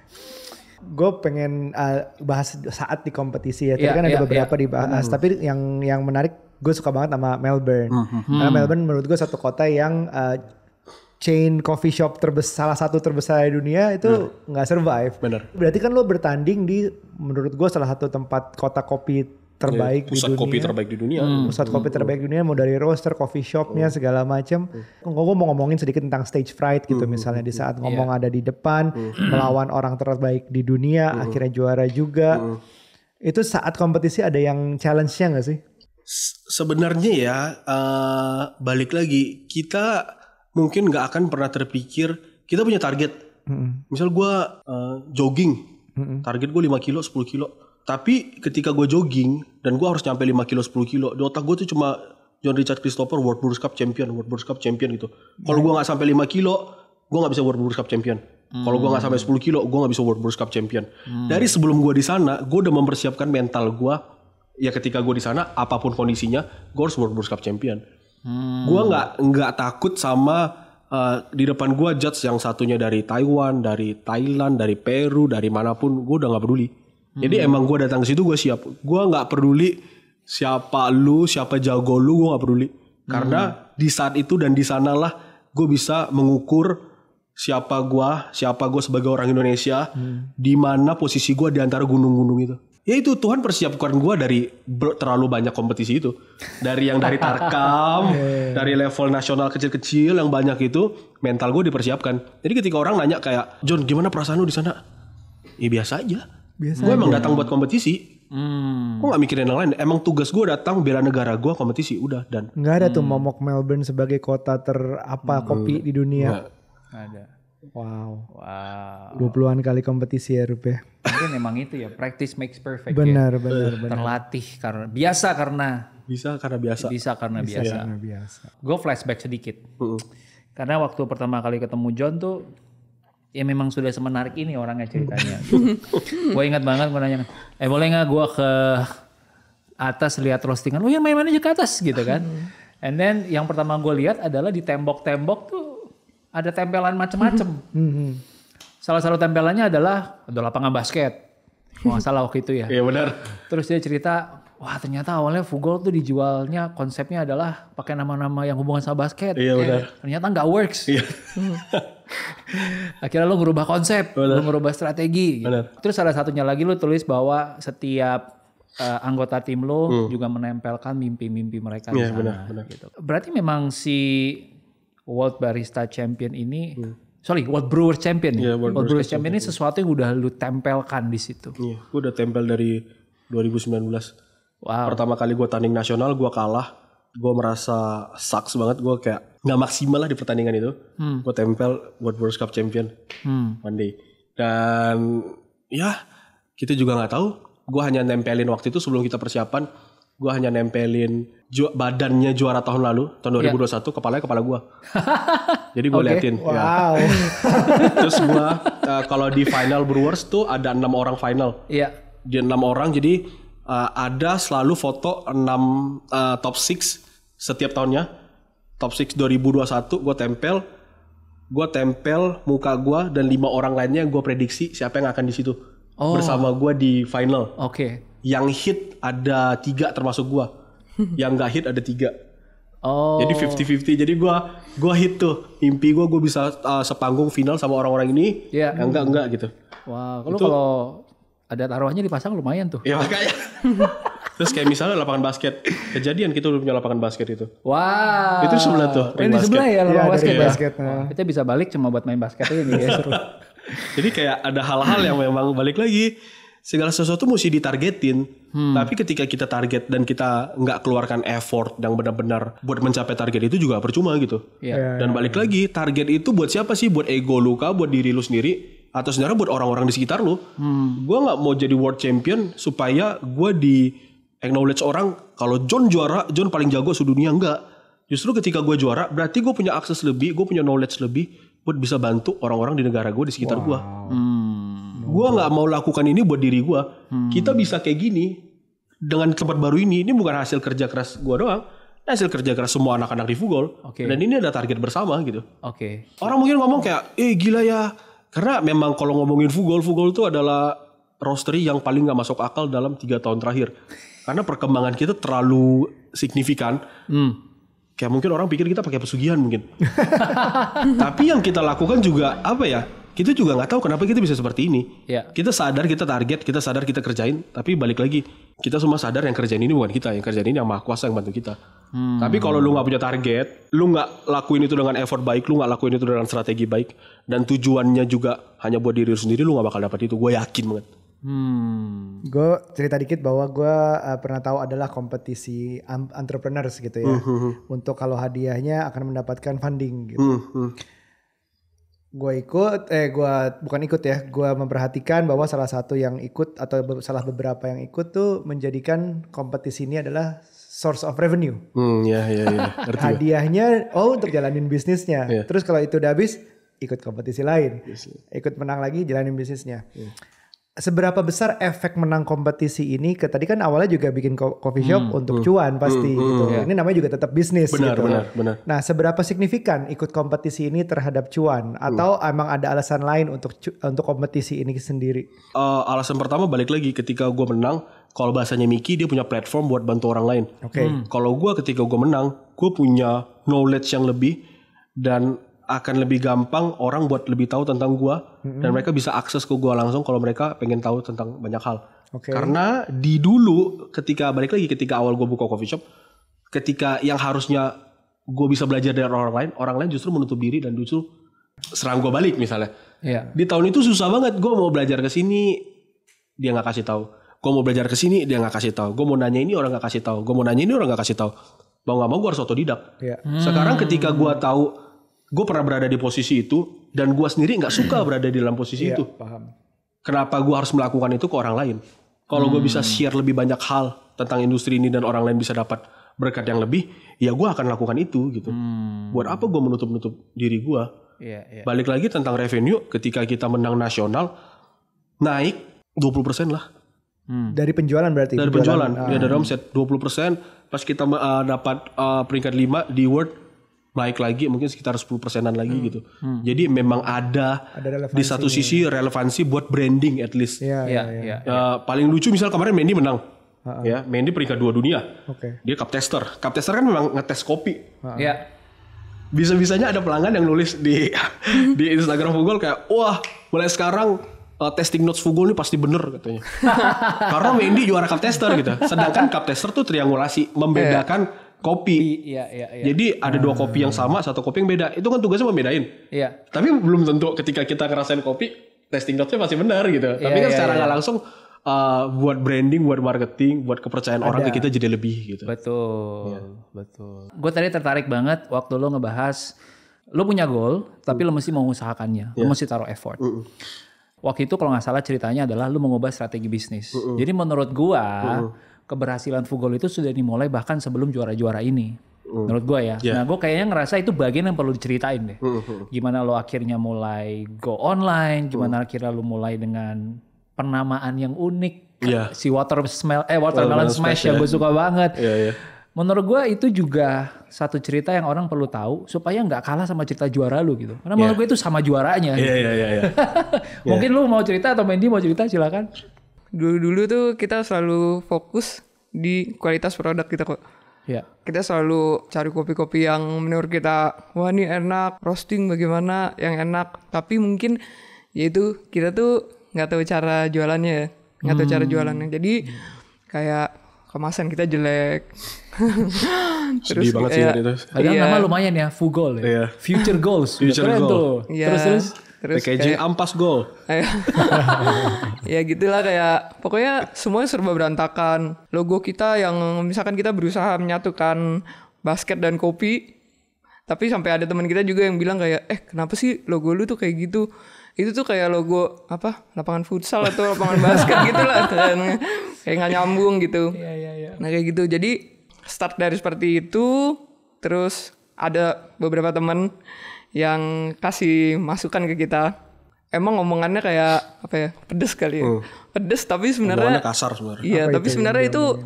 Gue pengen bahas saat di kompetisi ya. Tadi kan ada beberapa dibahas. Tapi yang menarik, gue suka banget sama Melbourne. Karena Melbourne menurut gue satu kota yang chain coffee shop salah satu terbesar di dunia itu nggak survive.
Bener.
Berarti kan lo bertanding di menurut gue salah satu kota kopi terbaik di dunia.
Pusat kopi terbaik di dunia.
Pusat kopi terbaik di dunia, mau dari roaster, coffee shopnya segala macam. Gue mau ngomongin sedikit tentang stage fright gitu misalnya di saat ngomong ada di depan melawan orang terbaik di dunia, akhirnya juara juga. Itu saat kompetisi ada yang challenge-nya nggak sih?
Sebenarnya ya balik lagi kita mungkin nggak akan pernah terpikir kita punya target. Misal gue jogging, target gue 5 kilo, 10 kilo. Tapi ketika gue jogging dan gue harus nyampe 5 kilo 10 kilo, di otak gue tuh cuma John Richard Christopher World Brewers Cup Champion gitu. Kalau gue nggak sampai 5 kilo, gue nggak bisa World Brewers Cup Champion. Kalau gue nggak sampai 10 kilo, gue nggak bisa World Brewers Cup Champion. Dari sebelum gue di sana, gue udah mempersiapkan mental gue. Ya ketika gue di sana, apapun kondisinya, gue harus World Brewers Cup Champion. Gue nggak takut sama di depan gue judge yang satunya dari Taiwan, dari Thailand, dari Peru, dari manapun, gue udah nggak peduli. Jadi emang gue datang ke situ gue siap. Gue nggak peduli siapa lu, siapa jago lu, gue nggak peduli. Karena di saat itu dan di sanalah gue bisa mengukur siapa gue sebagai orang Indonesia, di mana posisi gue di antara gunung-gunung itu. Ya itu Tuhan persiapkan gue dari terlalu banyak kompetisi itu. Dari yang dari Tarkam, dari level nasional kecil-kecil yang banyak itu, mental gue dipersiapkan. Jadi ketika orang nanya kayak, John gimana perasaan lu di sana? Ya biasa aja. Gue emang datang buat kompetisi. Gue gak mikirin yang lain. Emang tugas gue datang bela negara gue kompetisi. Udah dan.
Gak ada tuh momok Melbourne sebagai kota kopi di dunia.
Gak ada.
Wow. 20-an kali kompetisi ya Rup ya.
Mungkin emang itu ya, practice makes perfect.
Benar.
Terlatih biasa. Gue flashback sedikit. Karena waktu pertama kali ketemu John tuh, ya memang sudah semenarik ini orangnya ceritanya. Gue ingat banget gue nanya, boleh gak gue ke atas lihat roastingan? Oh ya main aja ke atas gitu kan. And then yang pertama gue lihat adalah di tembok-tembok tuh ada tempelan macem-macem. Salah satu tempelannya adalah lapangan basket. Nggak salah waktu itu ya.
Iya benar.
Terus dia cerita, wah ternyata awalnya Fugol tuh dijualnya konsepnya adalah pakai nama-nama yang hubungan sama basket.
Iya benar.
Ternyata nggak works.
Iya.
Akhirnya lo ngerubah konsep, lo ngerubah strategi. Gitu. Terus ada satunya lagi lo tulis bahwa setiap anggota tim lo juga menempelkan mimpi-mimpi mereka di sana. Benar. Gitu. Berarti memang si World Barista Champion ini, World Brewer Champion. Yeah, World Brewer Champion ini sesuatu yang udah lu tempelkan di situ.
Iya, gue udah tempel dari 2019.
Wow.
Pertama kali gue tanding nasional, gue kalah. Gue merasa sucks banget, gue kayak gak maksimal lah di pertandingan itu. Gue tempel World Brewers Cup Champion one day. Dan ya kita juga gak tahu. Gue hanya nempelin waktu itu sebelum kita persiapan. Gue hanya nempelin badannya juara tahun lalu, tahun 2021, kepala gue. Jadi gue liatin.
Wow.
Ya. Terus gue kalau di final Brewers tuh ada 6 orang final.
Iya.
Dia 6 orang, jadi ada selalu foto 6 top 6 setiap tahunnya. Top 6 2021 gue tempel muka gue dan 5 orang lainnya gue prediksi siapa yang akan di situ. Bersama gue di final.
Oke.
Yang hit ada 3 termasuk gue. Yang gak hit ada 3. Jadi 50-50. Jadi gue hit tuh. Mimpi gue bisa sepanggung final sama orang-orang ini. Yang enggak gitu.
Wah, kalau ada taruhannya dipasang lumayan tuh.
Ya makanya. Terus kayak misalnya lapangan basket. Kejadian kita udah punya lapangan basket itu.
Wow.
Itu sebelah tuh.
Di sebelah ya lapangan
basket.
Kita bisa balik cuma buat main basket aja nih guys. Seru.
Jadi kayak ada hal-hal yang memang balik lagi. Segala sesuatu mesti ditargetin. Tapi ketika kita target dan kita nggak keluarkan effort yang benar-benar buat mencapai target itu juga percuma gitu. Dan balik lagi, target itu buat siapa sih? Buat ego lu kah? Buat diri lu sendiri? Atau sebenarnya buat orang-orang di sekitar lu? Gue nggak mau jadi world champion supaya gue di acknowledge orang kalau John juara, John paling jago sedunia. Enggak. Justru ketika gue juara, berarti gue punya akses lebih, gue punya knowledge lebih buat bisa bantu orang-orang di negara gue, di sekitar gue. Gue gak mau lakukan ini buat diri gue. Kita bisa kayak gini dengan tempat baru ini bukan hasil kerja keras gue doang. Hasil kerja keras semua anak-anak di Fugol. Dan ini ada target bersama gitu. Orang mungkin ngomong kayak, gila ya. Karena memang kalau ngomongin Fugol itu adalah roastery yang paling gak masuk akal dalam 3 tahun terakhir. Karena perkembangan kita terlalu signifikan. Kayak mungkin orang pikir kita pakai pesugihan mungkin. Tapi yang kita lakukan juga apa ya? Kita juga nggak tahu kenapa kita bisa seperti ini. Kita sadar kita target, kita sadar kita kerjain. Tapi balik lagi, kita semua sadar yang kerjain ini bukan kita. Yang kerjain ini yang Maha Kuasa yang bantu kita. Tapi kalau lu nggak punya target, lu nggak lakuin itu dengan effort baik, lu nggak lakuin itu dengan strategi baik, dan tujuannya juga hanya buat diri lu sendiri, lu nggak bakal dapat itu. Gue yakin banget.
Gue cerita dikit bahwa gue pernah tahu adalah kompetisi entrepreneurs gitu ya. Untuk kalau hadiahnya akan mendapatkan funding gitu. Gue memperhatikan bahwa salah satu yang ikut atau salah beberapa yang ikut tuh menjadikan kompetisi ini adalah source of revenue. Hadiahnya untuk jalanin bisnisnya. Terus kalau itu udah habis, ikut kompetisi lain. Ikut menang lagi, jalanin bisnisnya. Seberapa besar efek menang kompetisi ini? Tadi kan awalnya juga bikin coffee shop untuk cuan pasti gitu. Ini namanya juga tetap bisnis gitu.
Benar.
Nah, seberapa signifikan ikut kompetisi ini terhadap cuan? Atau emang ada alasan lain untuk kompetisi ini sendiri?
Alasan pertama balik lagi ketika gue menang, kalau bahasanya Miki dia punya platform buat bantu orang lain. Kalau gue ketika gue menang, gue punya knowledge yang lebih dan akan lebih gampang orang buat lebih tahu tentang gue dan mereka bisa akses ke gue langsung kalau mereka pengen tahu tentang banyak hal. Karena di dulu ketika awal gue buka coffee shop, ketika yang harusnya gue bisa belajar dari orang lain justru menutup diri dan justru serang gue balik misalnya. Di tahun itu susah banget, gue mau belajar ke sini dia nggak kasih tahu. Gue mau belajar ke sini dia nggak kasih tahu. Gue mau nanya ini orang nggak kasih tahu. Gue mau nanya ini orang nggak kasih tahu. Mau nggak mau gue harus otodidak. Sekarang ketika gue tahu gue pernah berada di posisi itu dan gue sendiri nggak suka berada di dalam posisi itu.
Paham.
Kenapa gue harus melakukan itu ke orang lain? Kalau gue bisa share lebih banyak hal tentang industri ini dan orang lain bisa dapat berkat yang lebih, ya gue akan lakukan itu gitu. Buat apa gue menutup diri gue? Balik lagi tentang revenue, ketika kita menang nasional naik 20% lah.
Dari penjualan berarti?
Dari penjualan. Ya dari omset 20%. Pas kita dapat peringkat 5 di World, naik lagi mungkin sekitar 10%-an lagi gitu. Jadi memang ada di satu sisi relevansi buat branding at least. Paling lucu misal kemarin Mendy menang. Ya, Mendy peringkat 2 dunia. Dia cup tester. Cup tester kan memang ngetes kopi. Bisa-bisanya ada pelanggan yang nulis di Instagram Fugol kayak, wah mulai sekarang testing notes Fugol ini pasti bener katanya. Karena Mendy juara cup tester gitu. Sedangkan cup tester tuh triangulasi membedakan kopi. Jadi ada 2 kopi yang sama, 1 kopi yang beda. Itu kan tugasnya membedain. Tapi belum tentu ketika kita ngerasain kopi testing notes-nya pasti benar gitu. Tapi kan secara nggak langsung buat branding, buat marketing, buat kepercayaan orang ke kita jadi lebih gitu.
Betul. Gue tadi tertarik banget waktu lo ngebahas lo punya goal, tapi lo mesti mengusahakannya, lo mesti taruh effort. Waktu itu kalau nggak salah ceritanya adalah lo mengubah strategi bisnis. Jadi menurut gue keberhasilan Fugol itu sudah dimulai bahkan sebelum juara-juara ini. Menurut gue ya. Nah gue kayaknya ngerasa itu bagian yang perlu diceritain deh. Gimana lo akhirnya mulai go online, gimana akhirnya lo mulai dengan penamaan yang unik, si watermelon smash yang gue suka banget. Menurut gue itu juga satu cerita yang orang perlu tahu supaya nggak kalah sama cerita juara lu gitu. Karena menurut gue itu sama juaranya. Mungkin lu mau cerita atau Mendy mau cerita silakan.
Dulu tuh kita selalu fokus di kualitas produk kita kok. Kita selalu cari kopi-kopi yang menurut kita wah ini enak, roasting bagaimana yang enak. Tapi mungkin yaitu kita tuh nggak tahu cara jualannya, jadi kayak kemasan kita jelek.
Sedih banget sih itu.
Padahal nama lumayan ya, Fugol ya. Future goals. Tuh. Terus
packaging ampas goal.
Ya gitulah, kayak pokoknya semuanya serba berantakan. Logo kita yang misalkan kita berusaha menyatukan basket dan kopi, tapi sampai ada teman kita juga yang bilang kayak kenapa sih logo lu tuh kayak gitu? Itu tuh kayak logo lapangan futsal atau lapangan basket gitu lah, kayak nggak nyambung gitu. Nah kayak gitu, jadi start dari seperti itu. Terus ada beberapa teman yang kasih masukan ke kita. Emang omongannya kayak pedes kali ya, pedes tapi sebenarnya
kasar sebenarnya.
Iya, tapi sebenarnya itu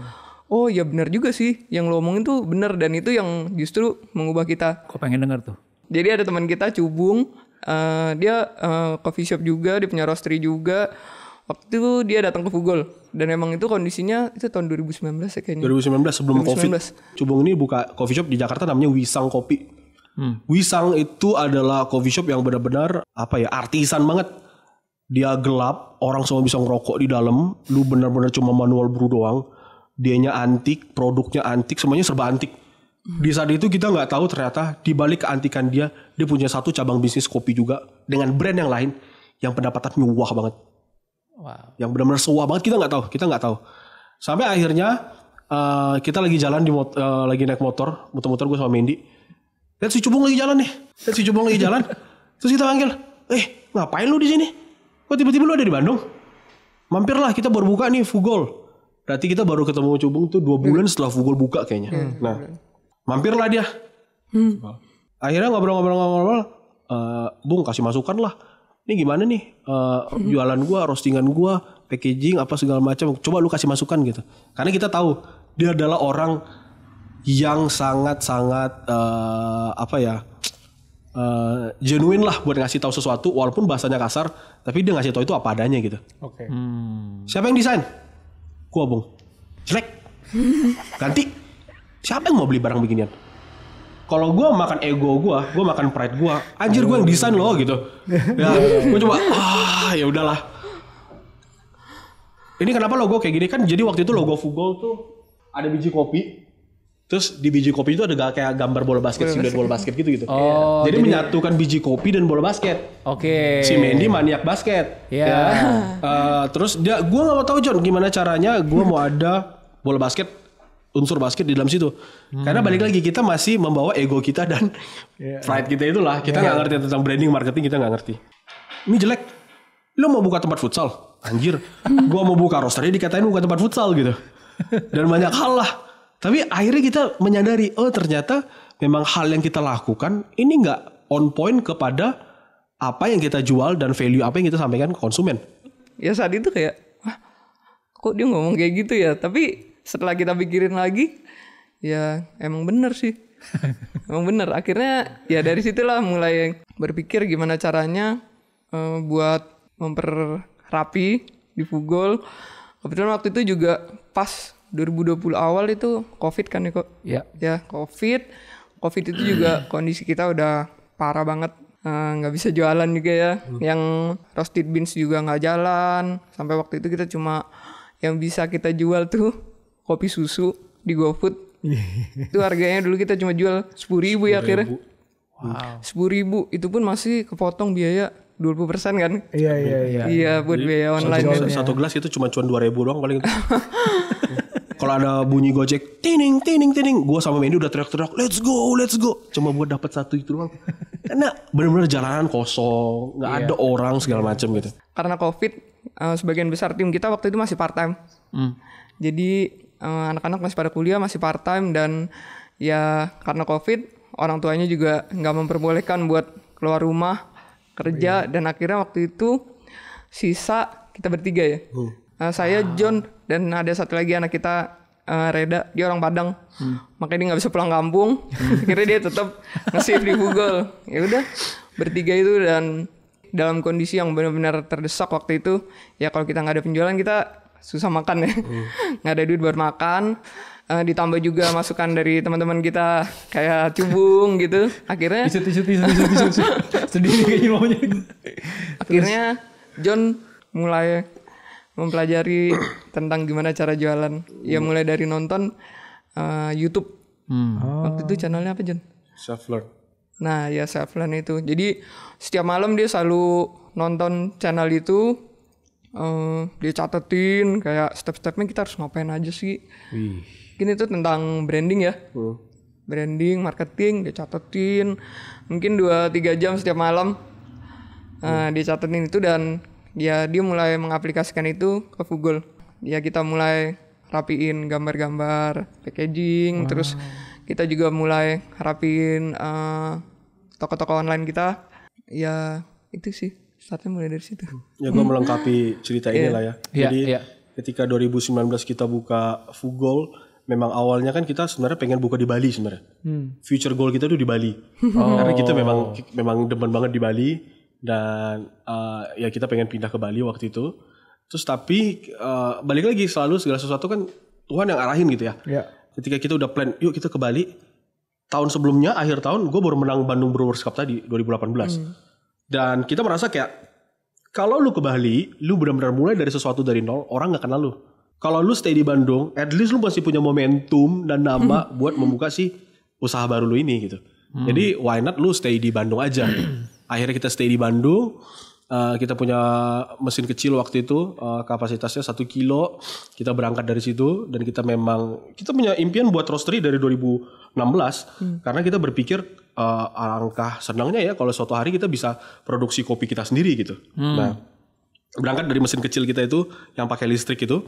oh ya benar juga sih, yang lo omongin tuh benar, dan itu yang justru mengubah kita.
Kok pengen denger tuh?
Jadi ada teman kita Cubung. Dia coffee shop juga, dia punya roastery juga. Waktu itu dia datang ke Fugol dan emang itu kondisinya itu tahun 2019 ya kayaknya.
2019 sebelum 2019. Covid. Cubung ini buka coffee shop di Jakarta namanya Wisang Kopi. Wisang itu adalah coffee shop yang benar-benar artisan banget. Dia gelap, orang semua bisa ngerokok di dalam. Lu benar-benar cuma manual brew doang. Dianya antik, produknya antik, semuanya serba antik. Di saat itu kita nggak tahu ternyata di balik keantikan dia punya satu cabang bisnis kopi juga dengan brand yang lain yang pendapatannya wah banget. Yang benar-benar sewah banget, kita nggak tahu. Sampai akhirnya kita lagi jalan lagi naik motor, muter-muter gue sama Mendy. Lihat si Cubung lagi jalan nih. Terus kita panggil, ngapain lu di sini? Kok tiba-tiba lu ada di Bandung? Mampirlah, kita baru buka nih Fugol. Berarti kita baru ketemu Cubung tuh 2 bulan setelah Fugol buka kayaknya. Nah, mampirlah dia. Akhirnya ngobrol-ngobrol, Bung kasih masukan lah. Ini gimana nih jualan gua, roastingan gua, packaging apa segala macam. Coba lu kasih masukan gitu. Karena kita tahu dia adalah orang yang sangat-sangat genuine lah buat ngasih tahu sesuatu, walaupun bahasanya kasar, tapi dia ngasih tahu itu apa adanya gitu. Siapa yang desain? Gua, Bung. Jelek. Ganti. Siapa yang mau beli barang beginian? Kalau gue makan ego gue makan pride gue. Anjir, gue yang desain loh gitu. Ya, gue coba ya udahlah. Ini kenapa logo kayak gini kan? Jadi waktu itu logo Fugol tuh ada biji kopi. Terus di biji kopi itu ada kayak gambar bola basket, siluet bola basket gitu. Oh, jadi menyatukan biji kopi dan bola basket.
Oke.
Si Mendy maniak basket. Terus gue nggak mau tahu John gimana caranya gue mau ada bola basket, unsur basket di dalam situ. Karena balik lagi kita masih membawa ego kita dan pride kita itulah. Kita nggak ngerti tentang branding, marketing kita nggak ngerti. Ini jelek. Lo mau buka tempat futsal? Anjir. Gue mau buka rosternya dikatain buka tempat futsal gitu. Dan banyak hal lah. Tapi akhirnya kita menyadari, oh ternyata memang hal yang kita lakukan ini nggak on point kepada apa yang kita jual dan value apa yang kita sampaikan ke konsumen.
Ya saat itu kayak, wah kok dia ngomong kayak gitu ya? Tapi setelah kita pikirin lagi, ya emang bener sih. Emang bener. Akhirnya ya dari situlah mulai berpikir gimana caranya buat memperrapi di Fugol. Kebetulan waktu itu juga pas 2020 awal itu COVID kan ya kok.
Iya.
Ya COVID itu juga kondisi kita udah parah banget. Nggak bisa jualan juga ya. Yang roasted beans juga nggak jalan. Sampai waktu itu kita cuma yang bisa kita jual tuh kopi susu di GoFood. Itu harganya dulu kita cuma jual 10.000 ya akhirnya. Wow. 10.000 itu pun masih kepotong biaya 20% kan?
Iya.
Iya buat biaya online.
Satu gelas itu cuma 2.000 doang paling itu. Kalau ada bunyi Gojek, tining, gue sama Mendy udah teriak-teriak, let's go. Cuma buat dapat satu itu doang. Karena benar-benar jalanan kosong, nggak ada orang segala macam gitu.
Karena COVID, sebagian besar tim kita waktu itu masih part time. Jadi anak-anak masih pada kuliah, masih part time dan ya karena COVID, orang tuanya juga nggak memperbolehkan buat keluar rumah kerja dan akhirnya waktu itu sisa kita bertiga ya. Saya John dan ada satu lagi anak kita Reda, dia orang Padang. Makanya dia nggak bisa pulang kampung. Akhirnya dia tetap nge-save di Google. Ya udah bertiga itu dan dalam kondisi yang benar-benar terdesak waktu itu. Ya kalau kita nggak ada penjualan kita susah makan ya. Nggak ada duit buat makan. Ditambah juga masukan dari teman-teman kita kayak cubung gitu. Akhirnya
sendiri kayaknya maunya.
Akhirnya John mulai mempelajari tentang gimana cara jualan. Ya mulai dari nonton YouTube. Waktu itu channelnya apa John?
Self-learn.
Nah ya self-learn itu. Jadi setiap malam dia selalu nonton channel itu. Dia catetin kayak step-stepnya kita harus ngapain aja sih. Mungkin itu tentang branding ya. Branding, marketing dia catetin. Mungkin 2-3 jam setiap malam. Dia catetin itu dan ya dia mulai mengaplikasikan itu ke Fugol. Ya kita mulai rapiin gambar-gambar, packaging, terus kita juga mulai rapiin toko-toko online kita. Ya itu sih startnya mulai dari situ. Ya
gue melengkapi cerita ini lah ya. Jadi ketika 2019 kita buka Fugol, memang awalnya kan kita sebenarnya pengen buka di Bali sebenarnya. Future goal kita tuh di Bali. Karena kita memang demen banget di Bali. Dan ya kita pengen pindah ke Bali waktu itu. Terus tapi balik lagi selalu segala sesuatu kan Tuhan yang arahin gitu ya. Ketika kita udah plan, yuk kita ke Bali. Tahun sebelumnya akhir tahun gue baru menang Bandung Brewers Cup tadi 2018. Dan kita merasa kayak kalau lu ke Bali, lu benar-benar mulai dari sesuatu dari nol, orang gak kenal lu. Kalau lu stay di Bandung, at least lu masih punya momentum dan nama buat membuka si usaha baru lu ini gitu. Jadi why not lu stay di Bandung aja. Akhirnya kita stay di Bandung, kita punya mesin kecil waktu itu, kapasitasnya 1 kilo, kita berangkat dari situ dan kita punya impian buat roastery dari 2016, karena kita berpikir alangkah senangnya ya kalau suatu hari kita bisa produksi kopi kita sendiri gitu. Nah, berangkat dari mesin kecil kita itu yang pakai listrik itu,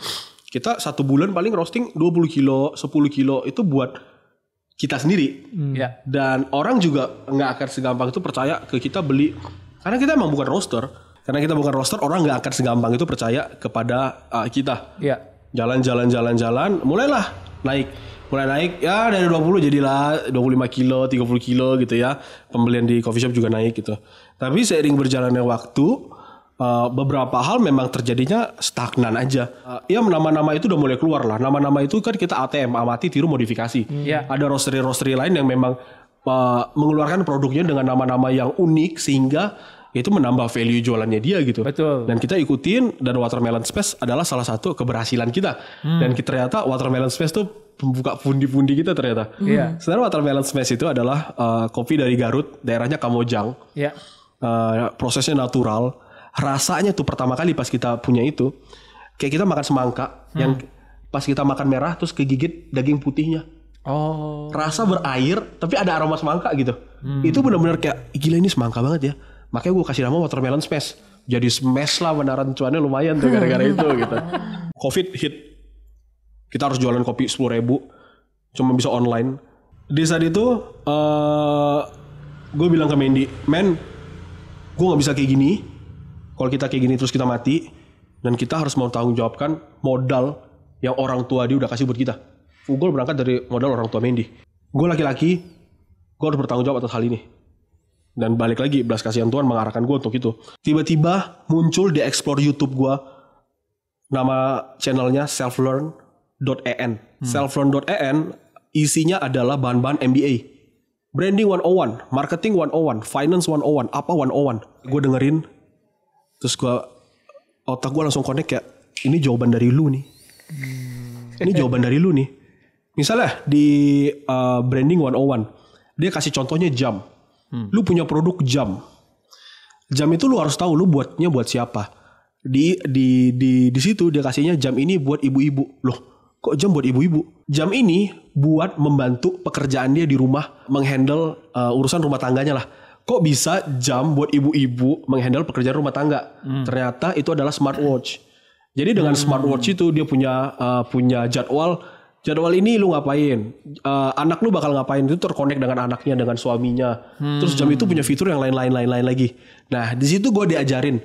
kita 1 bulan paling roasting 20 kilo, 10 kilo itu buat kita sendiri. Dan orang juga nggak akan segampang itu percaya ke kita beli, karena kita emang bukan roaster. Karena kita bukan roaster, orang nggak akan segampang itu percaya kepada kita. Jalan, mulai naik ya dari 20 jadilah 25 kilo, 30 kilo gitu ya. Pembelian di coffee shop juga naik gitu. Tapi seiring berjalannya waktu, beberapa hal memang terjadinya stagnan aja. Ya nama-nama itu udah mulai keluar lah. Nama-nama itu kan kita ATM, amati tiru modifikasi. Ada roastery lain yang memang mengeluarkan produknya dengan nama-nama yang unik sehingga itu menambah value jualannya dia gitu.
Betul.
Dan kita ikutin, dan Watermelon Space adalah salah satu keberhasilan kita. Dan ternyata Watermelon Space tuh membuka pundi-pundi kita ternyata. Sebenarnya Watermelon Space itu adalah kopi dari Garut, daerahnya Kamojang. Prosesnya natural. Rasanya tuh pertama kali pas kita punya itu, kayak kita makan semangka, yang pas kita makan merah terus kegigit daging putihnya. Rasa berair, tapi ada aroma semangka gitu. Itu benar-benar kayak, gila ini semangka banget ya. Makanya gue kasih nama Watermelon Smash. Jadi smash lah, beneran cuannya lumayan tuh gara-gara itu gitu. Covid hit. Kita harus jualan kopi 10.000. Cuma bisa online. Di saat itu gue bilang ke Mendy, "Men, gue gak bisa kayak gini. Kalau kita kayak gini terus kita mati. Dan kita harus mau tanggung jawabkan modal yang orang tua dia udah kasih buat kita." Fugol berangkat dari modal orang tua Mendy. Gue laki-laki, gue harus bertanggung jawab atas hal ini. Dan balik lagi, belas kasihan Tuhan mengarahkan gue untuk itu. Tiba-tiba muncul di explore YouTube gue, nama channelnya selflearn.en. Selflearn.en isinya adalah bahan-bahan MBA. Branding 101, Marketing 101, Finance 101, apa 101. Gue dengerin, terus otak gue langsung connect kayak, ini jawaban dari lu nih. Ini jawaban dari lu nih. Misalnya di Branding 101, dia kasih contohnya jam. Lu punya produk jam. Jam itu lu harus tahu lu buatnya buat siapa. Di situ dia kasihnya jam ini buat ibu-ibu. Loh, kok jam buat ibu-ibu? Jam ini buat membantu pekerjaan dia di rumah, menghandle urusan rumah tangganya lah. Kok bisa jam buat ibu-ibu menghandle pekerjaan rumah tangga? Ternyata itu adalah smartwatch. Jadi dengan smartwatch itu dia punya jadwal. Jadwal ini lu ngapain? Anak lu bakal ngapain? Itu terkonek dengan anaknya, dengan suaminya. Terus jam itu punya fitur yang lain lagi. Nah, di situ gue diajarin.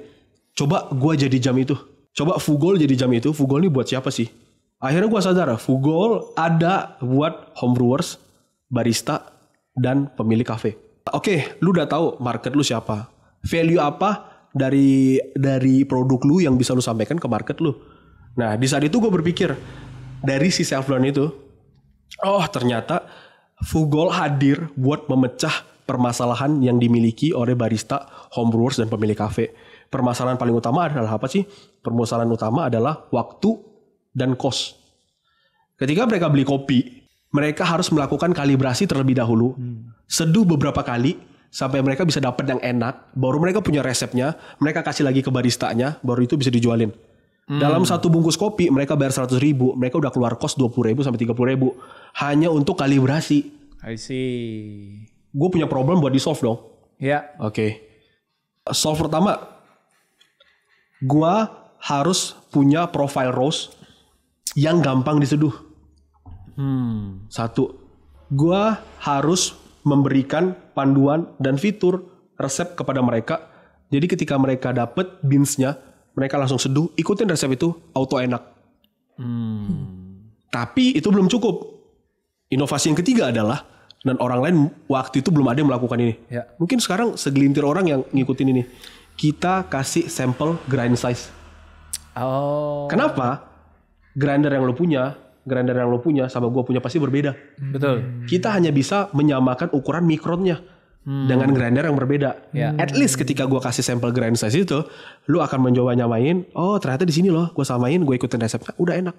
Coba gue jadi jam itu. Coba Fugol jadi jam itu. Fugol ini buat siapa sih? Akhirnya gue sadar, Fugol ada buat homebrewers, barista, dan pemilik kafe. Oke, lu udah tahu market lu siapa. Value apa dari produk lu yang bisa lu sampaikan ke market lu. Nah, di saat itu gue berpikir, dari si self-learn itu, ternyata Fugol hadir buat memecah permasalahan yang dimiliki oleh barista, homebrewers, dan pemilik kafe. Permasalahan paling utama adalah apa sih? Permasalahan utama adalah waktu dan cost. Ketika mereka beli kopi, mereka harus melakukan kalibrasi terlebih dahulu. Seduh beberapa kali, sampai mereka bisa dapat yang enak. Baru mereka punya resepnya, mereka kasih lagi ke baristanya, baru itu bisa dijualin. Dalam satu bungkus kopi mereka bayar 100.000, mereka udah keluar kos 20.000 sampai 30.000 hanya untuk kalibrasi.
I see.
Gue punya problem buat di solve dong.
Ya.
Oke. Solve pertama, gue harus punya profile roast yang gampang diseduh. Satu, gue harus memberikan panduan dan fitur resep kepada mereka. Jadi ketika mereka dapet beans-nya, mereka langsung seduh, ikutin resep itu, auto enak. Tapi itu belum cukup. Inovasi yang ketiga adalah, dan orang lain waktu itu belum ada yang melakukan ini. Mungkin sekarang segelintir orang yang ngikutin ini. Kita kasih sampel grind size. Kenapa? Grinder yang lo punya sama gue punya pasti berbeda.
Betul.
Kita hanya bisa menyamakan ukuran mikronnya dengan grinder yang berbeda. At least ketika gue kasih sampel grind size itu, lu akan mencoba nyamain. Oh ternyata di sini loh, gue samain, gue ikutin resepnya, udah enak.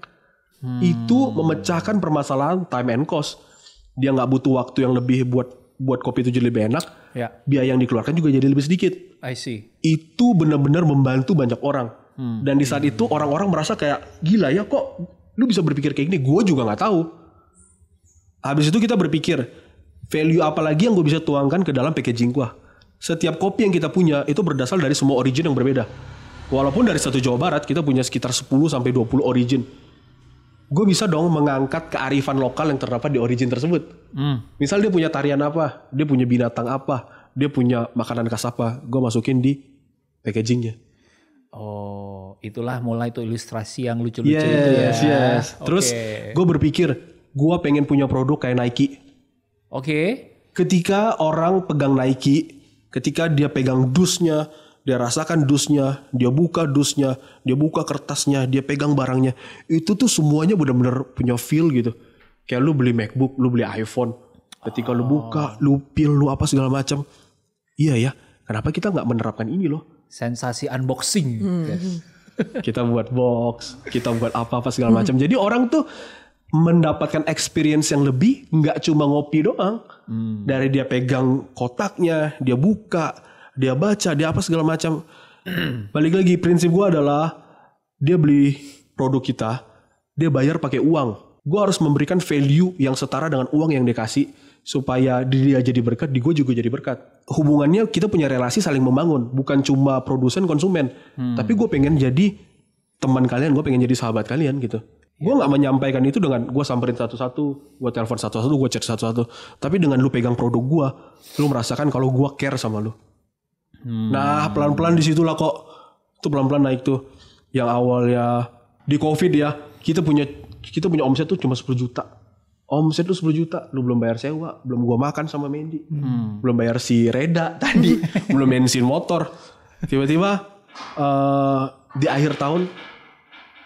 Itu memecahkan permasalahan time and cost. Dia nggak butuh waktu yang lebih buat kopi itu jadi lebih enak. Biaya yang dikeluarkan juga jadi lebih sedikit.
I see.
Itu benar-benar membantu banyak orang. Dan di saat itu orang-orang merasa kayak gila ya, kok lu bisa berpikir kayak gini. Gue juga nggak tahu. Habis itu kita berpikir, value apa lagi yang gue bisa tuangkan ke dalam packaging gue. Setiap kopi yang kita punya itu berdasar dari semua origin yang berbeda. Walaupun dari satu Jawa Barat kita punya sekitar 10-20 origin. Gue bisa dong mengangkat kearifan lokal yang terdapat di origin tersebut. Misal dia punya tarian apa, dia punya binatang apa, dia punya makanan khas apa, gue masukin di packagingnya.
Oh, itulah mulai tuh ilustrasi yang lucu-lucu itu ya.
Yes. Terus gue berpikir, gue pengen punya produk kayak Nike. Ketika orang pegang Nike, ketika dia pegang dusnya, dia rasakan dusnya, dia buka dusnya, dia buka kertasnya, dia pegang barangnya, itu tuh semuanya benar-benar punya feel gitu. Kayak lu beli MacBook, lu beli iPhone, ketika lu buka, lu peel, lu apa segala macam. Iya ya, kenapa kita nggak menerapkan ini loh?
Sensasi unboxing.
Kita buat box, kita buat apa-apa segala macam. Jadi orang tuh mendapatkan experience yang lebih, nggak cuma ngopi doang. Dari dia pegang kotaknya, dia buka, dia baca, dia apa segala macam. Balik lagi, prinsip gue adalah dia beli produk kita, dia bayar pakai uang. Gue harus memberikan value yang setara dengan uang yang dia kasih, supaya dia jadi berkat, di gue juga jadi berkat. Hubungannya kita punya relasi saling membangun, bukan cuma produsen konsumen. Tapi gue pengen jadi teman kalian, gue pengen jadi sahabat kalian gitu. Gue nggak menyampaikan itu dengan gue samperin satu-satu, gue telepon satu-satu, gue chat satu-satu. Tapi dengan lu pegang produk gue, lu merasakan kalau gue care sama lu. Nah pelan-pelan disitulah kok, tuh pelan-pelan naik tuh. Yang awalnya di COVID ya, kita punya omset tuh cuma 10 juta. Omset tuh 10 juta, lu belum bayar sewa, belum gua makan sama Mendy, belum bayar si Reda tadi, belum bensin motor. Tiba-tiba di akhir tahun,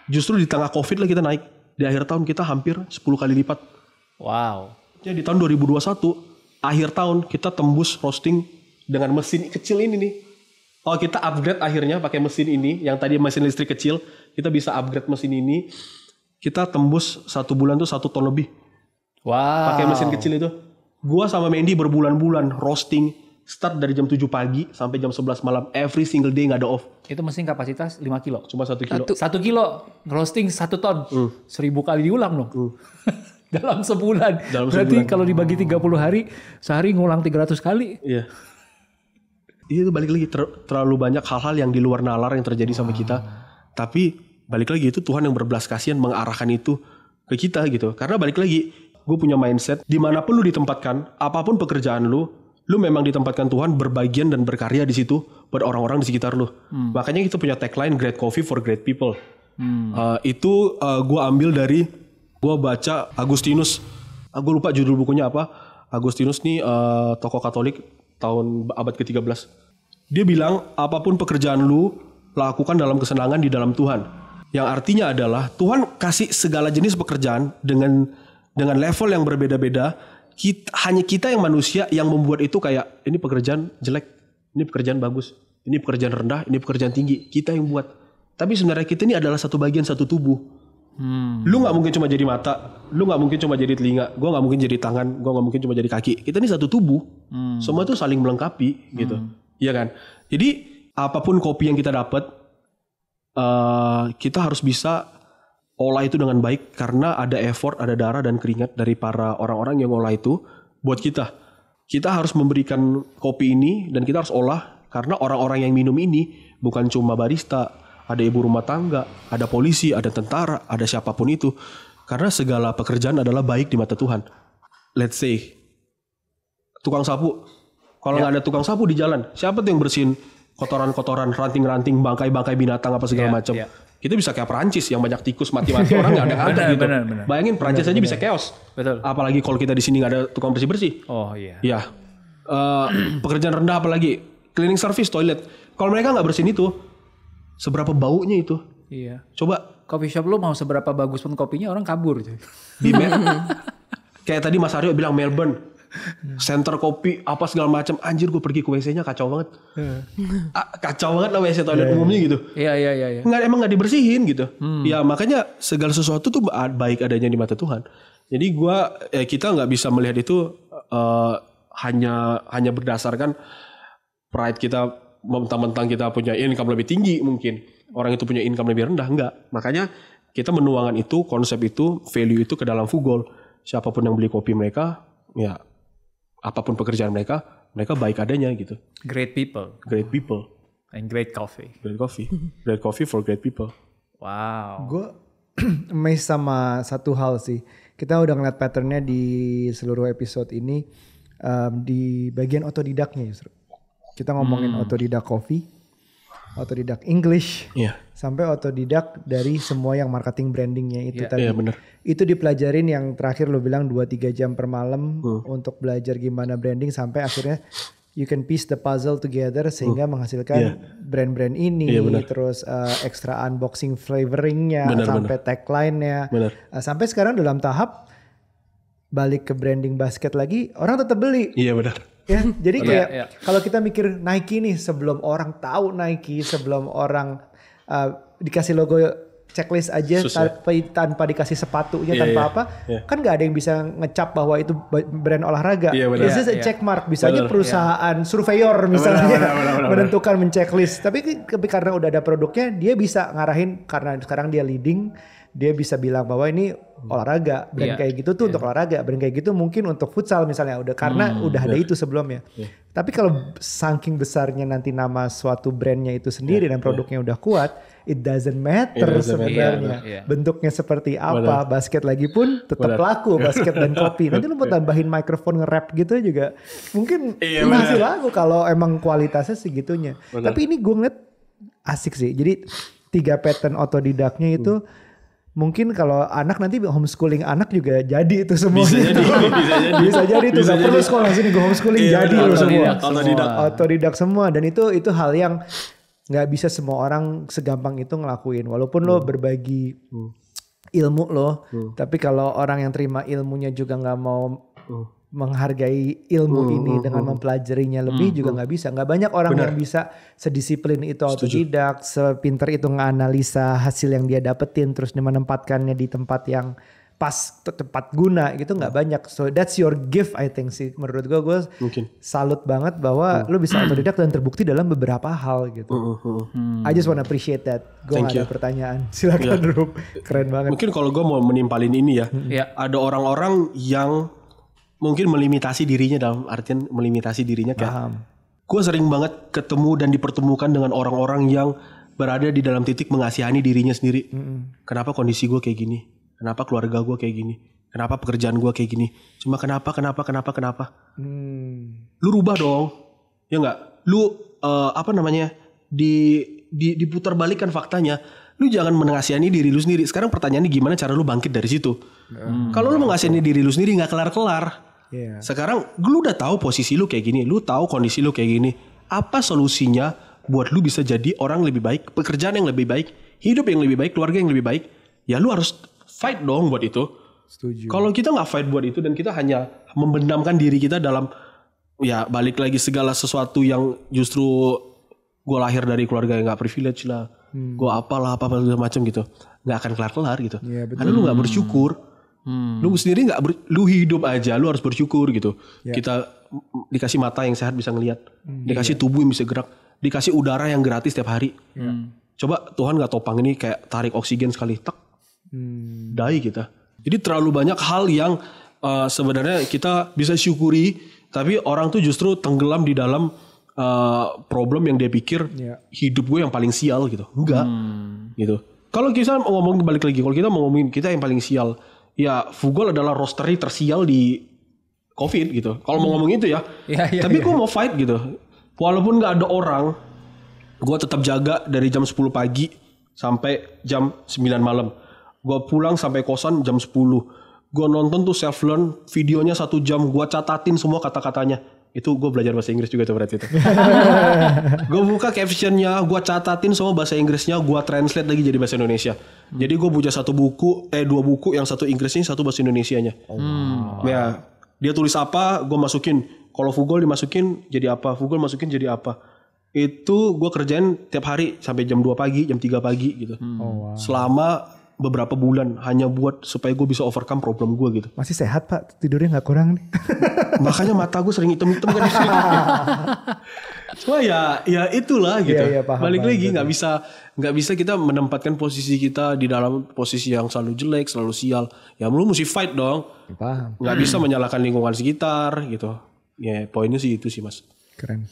justru di tengah COVID lah kita naik. Di akhir tahun kita hampir 10 kali lipat.
Wow.
Jadi tahun 2021, akhir tahun kita tembus roasting dengan mesin kecil ini nih. Oh kita upgrade akhirnya pakai mesin ini, yang tadi mesin listrik kecil, kita bisa upgrade mesin ini. Kita tembus 1 bulan tuh 1 ton lebih.
Wow.
Pakai mesin kecil itu. Gua sama Mendy berbulan-bulan roasting, start dari jam 7 pagi sampai jam 11 malam, every single day nggak ada off.
Itu mesin kapasitas 5 kilo.
Cuma 1 kilo.
1 kilo roasting 1 ton. 1000 kali diulang dong. Dalam sebulan. Berarti kalau dibagi 30 hari, sehari ngulang 300 kali.
Iya. Itu balik lagi terlalu banyak hal-hal yang di luar nalar yang terjadi sama kita. Tapi balik lagi itu Tuhan yang berbelas kasihan mengarahkan itu ke kita gitu. Karena balik lagi, gue punya mindset dimanapun lu ditempatkan, apapun pekerjaan lu memang ditempatkan Tuhan berbagian dan berkarya di situ buat orang-orang di sekitar lu. Makanya kita punya tagline Great Coffee for Great People. Itu gue ambil dari, gue baca Agustinus, gue lupa judul bukunya apa. Agustinus nih tokoh Katolik tahun abad ke-13. Dia bilang apapun pekerjaan lu lakukan dalam kesenangan di dalam Tuhan. Yang artinya adalah Tuhan kasih segala jenis pekerjaan dengan level yang berbeda-beda. Hanya kita yang manusia yang membuat itu kayak ini pekerjaan jelek, ini pekerjaan bagus, ini pekerjaan rendah, ini pekerjaan tinggi. Kita yang buat. Tapi sebenarnya kita ini adalah satu bagian satu tubuh. Lu nggak mungkin cuma jadi mata, lu nggak mungkin cuma jadi telinga, gue nggak mungkin jadi tangan, gue nggak mungkin cuma jadi kaki. Kita ini satu tubuh. Semua itu saling melengkapi gitu. Iya kan? Jadi apapun kopi yang kita dapat, kita harus bisa olah itu dengan baik karena ada effort, ada darah dan keringat dari para orang-orang yang olah itu buat kita. Kita harus memberikan kopi ini dan kita harus olah karena orang-orang yang minum ini bukan cuma barista, ada ibu rumah tangga, ada polisi, ada tentara, ada siapapun itu. Karena segala pekerjaan adalah baik di mata Tuhan. Let's say tukang sapu. Kalau nggak ada tukang sapu di jalan, siapa tuh yang bersihin kotoran-kotoran, ranting-ranting, bangkai-bangkai binatang apa segala macam. Kita bisa kayak Perancis yang banyak tikus mati-mati orang nggak ada gitu.
Bener.
Bayangin Perancis aja bisa chaos.
Betul.
Apalagi kalau kita di sini nggak ada tukang bersih-bersih.
Oh iya.
Ya. Pekerjaan rendah apalagi cleaning service, toilet. Kalau mereka nggak bersihin itu, seberapa baunya itu?
Iya.
Coba
coffee shop lu mau seberapa bagus pun kopinya orang kabur.
Kayak tadi Mas Aryo bilang Melbourne. Center kopi apa segala macam, anjir gue pergi ke WC-nya kacau banget. Kacau banget lah WC toilet umumnya gitu.
Iya.
Emang nggak dibersihin gitu. Ya makanya segala sesuatu tuh baik adanya di mata Tuhan. Jadi kita nggak bisa melihat itu hanya berdasarkan pride kita, mentang-mentang kita punya income lebih tinggi mungkin orang itu punya income lebih rendah, enggak. Makanya kita menuangkan itu, konsep itu, value itu ke dalam Fugol. Siapapun yang beli kopi mereka, ya apapun pekerjaan mereka baik adanya gitu.
Great people. And great coffee.
Great coffee for great people.
Wow.
Gue amazed sama satu hal sih. Kita udah ngeliat patternnya di seluruh episode ini, di bagian otodidaknya justru. Kita ngomongin otodidak coffee, otodidak English, sampai otodidak dari semua yang marketing brandingnya itu tadi.
Iya, bener.
Itu dipelajarin yang terakhir lo bilang 2-3 jam per malam untuk belajar gimana branding sampai akhirnya you can piece the puzzle together sehingga menghasilkan brand-brand ini, terus extra unboxing flavoringnya, sampai tagline-nya, sampai sekarang dalam tahap balik ke branding basket lagi, orang tetap beli.
Iya benar.
Ya, jadi kayak kalau kita mikir Nike nih, sebelum orang tahu Nike, sebelum orang dikasih logo checklist aja tanpa dikasih sepatunya, tanpa apa, kan nggak ada yang bisa ngecap bahwa itu brand olahraga. This is a check mark. Bisanya perusahaan surveyor misalnya menentukan menceklis. Tapi karena udah ada produknya, dia bisa ngarahin, karena sekarang dia leading, dia bisa bilang bahwa ini olahraga, brand kayak gitu tuh untuk olahraga, brand kayak gitu mungkin untuk futsal misalnya, karena udah ada itu sebelumnya. Tapi kalau saking besarnya nanti nama suatu brandnya itu sendiri dan produknya udah kuat, it doesn't matter sebenarnya bentuknya seperti apa. Basket lagi pun tetap laku, basket dan kopi. Nanti lu mau tambahin mikrofon nge-rap gitu juga mungkin masih laku kalau emang kualitasnya segitunya. Tapi ini gue ngeliat asik sih. Jadi 3 pattern otodidaknya itu mungkin kalau anak nanti homeschooling anak juga jadi itu semuanya. Bisa jadi tuh. Gak perlu sekolah sini, gue homeschooling jadi loh semua. Otodidak semua. Dan itu hal yang gak bisa semua orang segampang itu ngelakuin. Walaupun lo berbagi ilmu lo. Tapi kalau orang yang terima ilmunya juga gak mau menghargai ilmu ini dengan mempelajarinya lebih juga nggak bisa. Nggak banyak orang yang bisa sedisiplin itu otodidak, sepinter itu nganalisa hasil yang dia dapetin terus menempatkannya di tempat yang pas, tepat guna gitu, nggak banyak. So that's your gift I think sih. Menurut gue salut banget bahwa lu bisa otodidak dan terbukti dalam beberapa hal gitu. I just wanna appreciate that. Gue gak ada pertanyaan. Silakan Rup. Keren banget.
Mungkin kalau gue mau menimpalin ini ya, ada orang-orang yang mungkin melimitasi dirinya, dalam artian melimitasi dirinya kayak gue sering banget ketemu dan dipertemukan dengan orang-orang yang berada di dalam titik mengasihani dirinya sendiri. Kenapa kondisi gue kayak gini? Kenapa keluarga gue kayak gini? Kenapa pekerjaan gue kayak gini? Cuma kenapa? Lu rubah dong. Ya nggak? Lu diputar balikan faktanya. Lu jangan mengasihani diri lu sendiri. Sekarang pertanyaannya gimana cara lu bangkit dari situ? Kalau lu mengasihani diri lu sendiri nggak kelar-kelar. Sekarang lu udah tahu posisi lu kayak gini, lu tahu kondisi lu kayak gini. Apa solusinya buat lu bisa jadi orang lebih baik, pekerjaan yang lebih baik, hidup yang lebih baik, keluarga yang lebih baik? Ya lu harus fight dong buat itu.
Setuju.
Kalau kita nggak fight buat itu dan kita hanya memendamkan diri kita dalam, ya balik lagi segala sesuatu yang justru gue lahir dari keluarga yang nggak privilege lah, gue apalah macam gitu, nggak akan kelar-kelar gitu. Karena lu nggak bersyukur. Lu sendiri lu hidup aja, lu harus bersyukur gitu. Kita dikasih mata yang sehat bisa ngelihat, dikasih tubuh yang bisa gerak, dikasih udara yang gratis setiap hari. Coba Tuhan gak topang ini kayak tarik oksigen sekali, tak, die kita. Jadi terlalu banyak hal yang sebenarnya kita bisa syukuri, tapi orang tuh justru tenggelam di dalam problem yang dia pikir hidup gue yang paling sial gitu. Enggak, gitu. Kalau kita ngomong balik lagi, kalau kita mau ngomongin kita yang paling sial, ya Fugol adalah roastery tersial di COVID gitu. Kalau mau ngomong itu ya. Tapi gue mau fight gitu. Walaupun gak ada orang, gue tetap jaga dari jam 10 pagi sampai jam 9 malam. Gue pulang sampai kosan jam 10. Gue nonton tuh self learn videonya 1 jam. Gue catatin semua kata-katanya. Itu gue belajar bahasa Inggris juga tuh berarti itu. Gue buka captionnya, gue catatin semua bahasa Inggrisnya, gue translate lagi jadi bahasa Indonesia. Jadi gue punya 2 buku, yang 1 Inggrisnya, 1 bahasa Indonesianya. Ya, dia tulis apa, gue masukin. Kalau Fugol dimasukin jadi apa, Fugol masukin jadi apa. Itu gue kerjain tiap hari sampai jam 2 pagi, jam 3 pagi gitu. Selama beberapa bulan hanya buat supaya gue bisa overcome problem gue gitu.
Masih sehat Pak, tidurnya nggak kurang nih.
Makanya mata gue sering hitam-hitam kan. Cuma ya itulah gitu. Paham, balik lagi nggak bisa kita menempatkan posisi kita di dalam posisi yang selalu jelek, selalu sial. Ya lu mesti fight dong.
Paham.
Nggak bisa menyalahkan lingkungan sekitar gitu. Ya poinnya sih itu sih Mas.
Keren.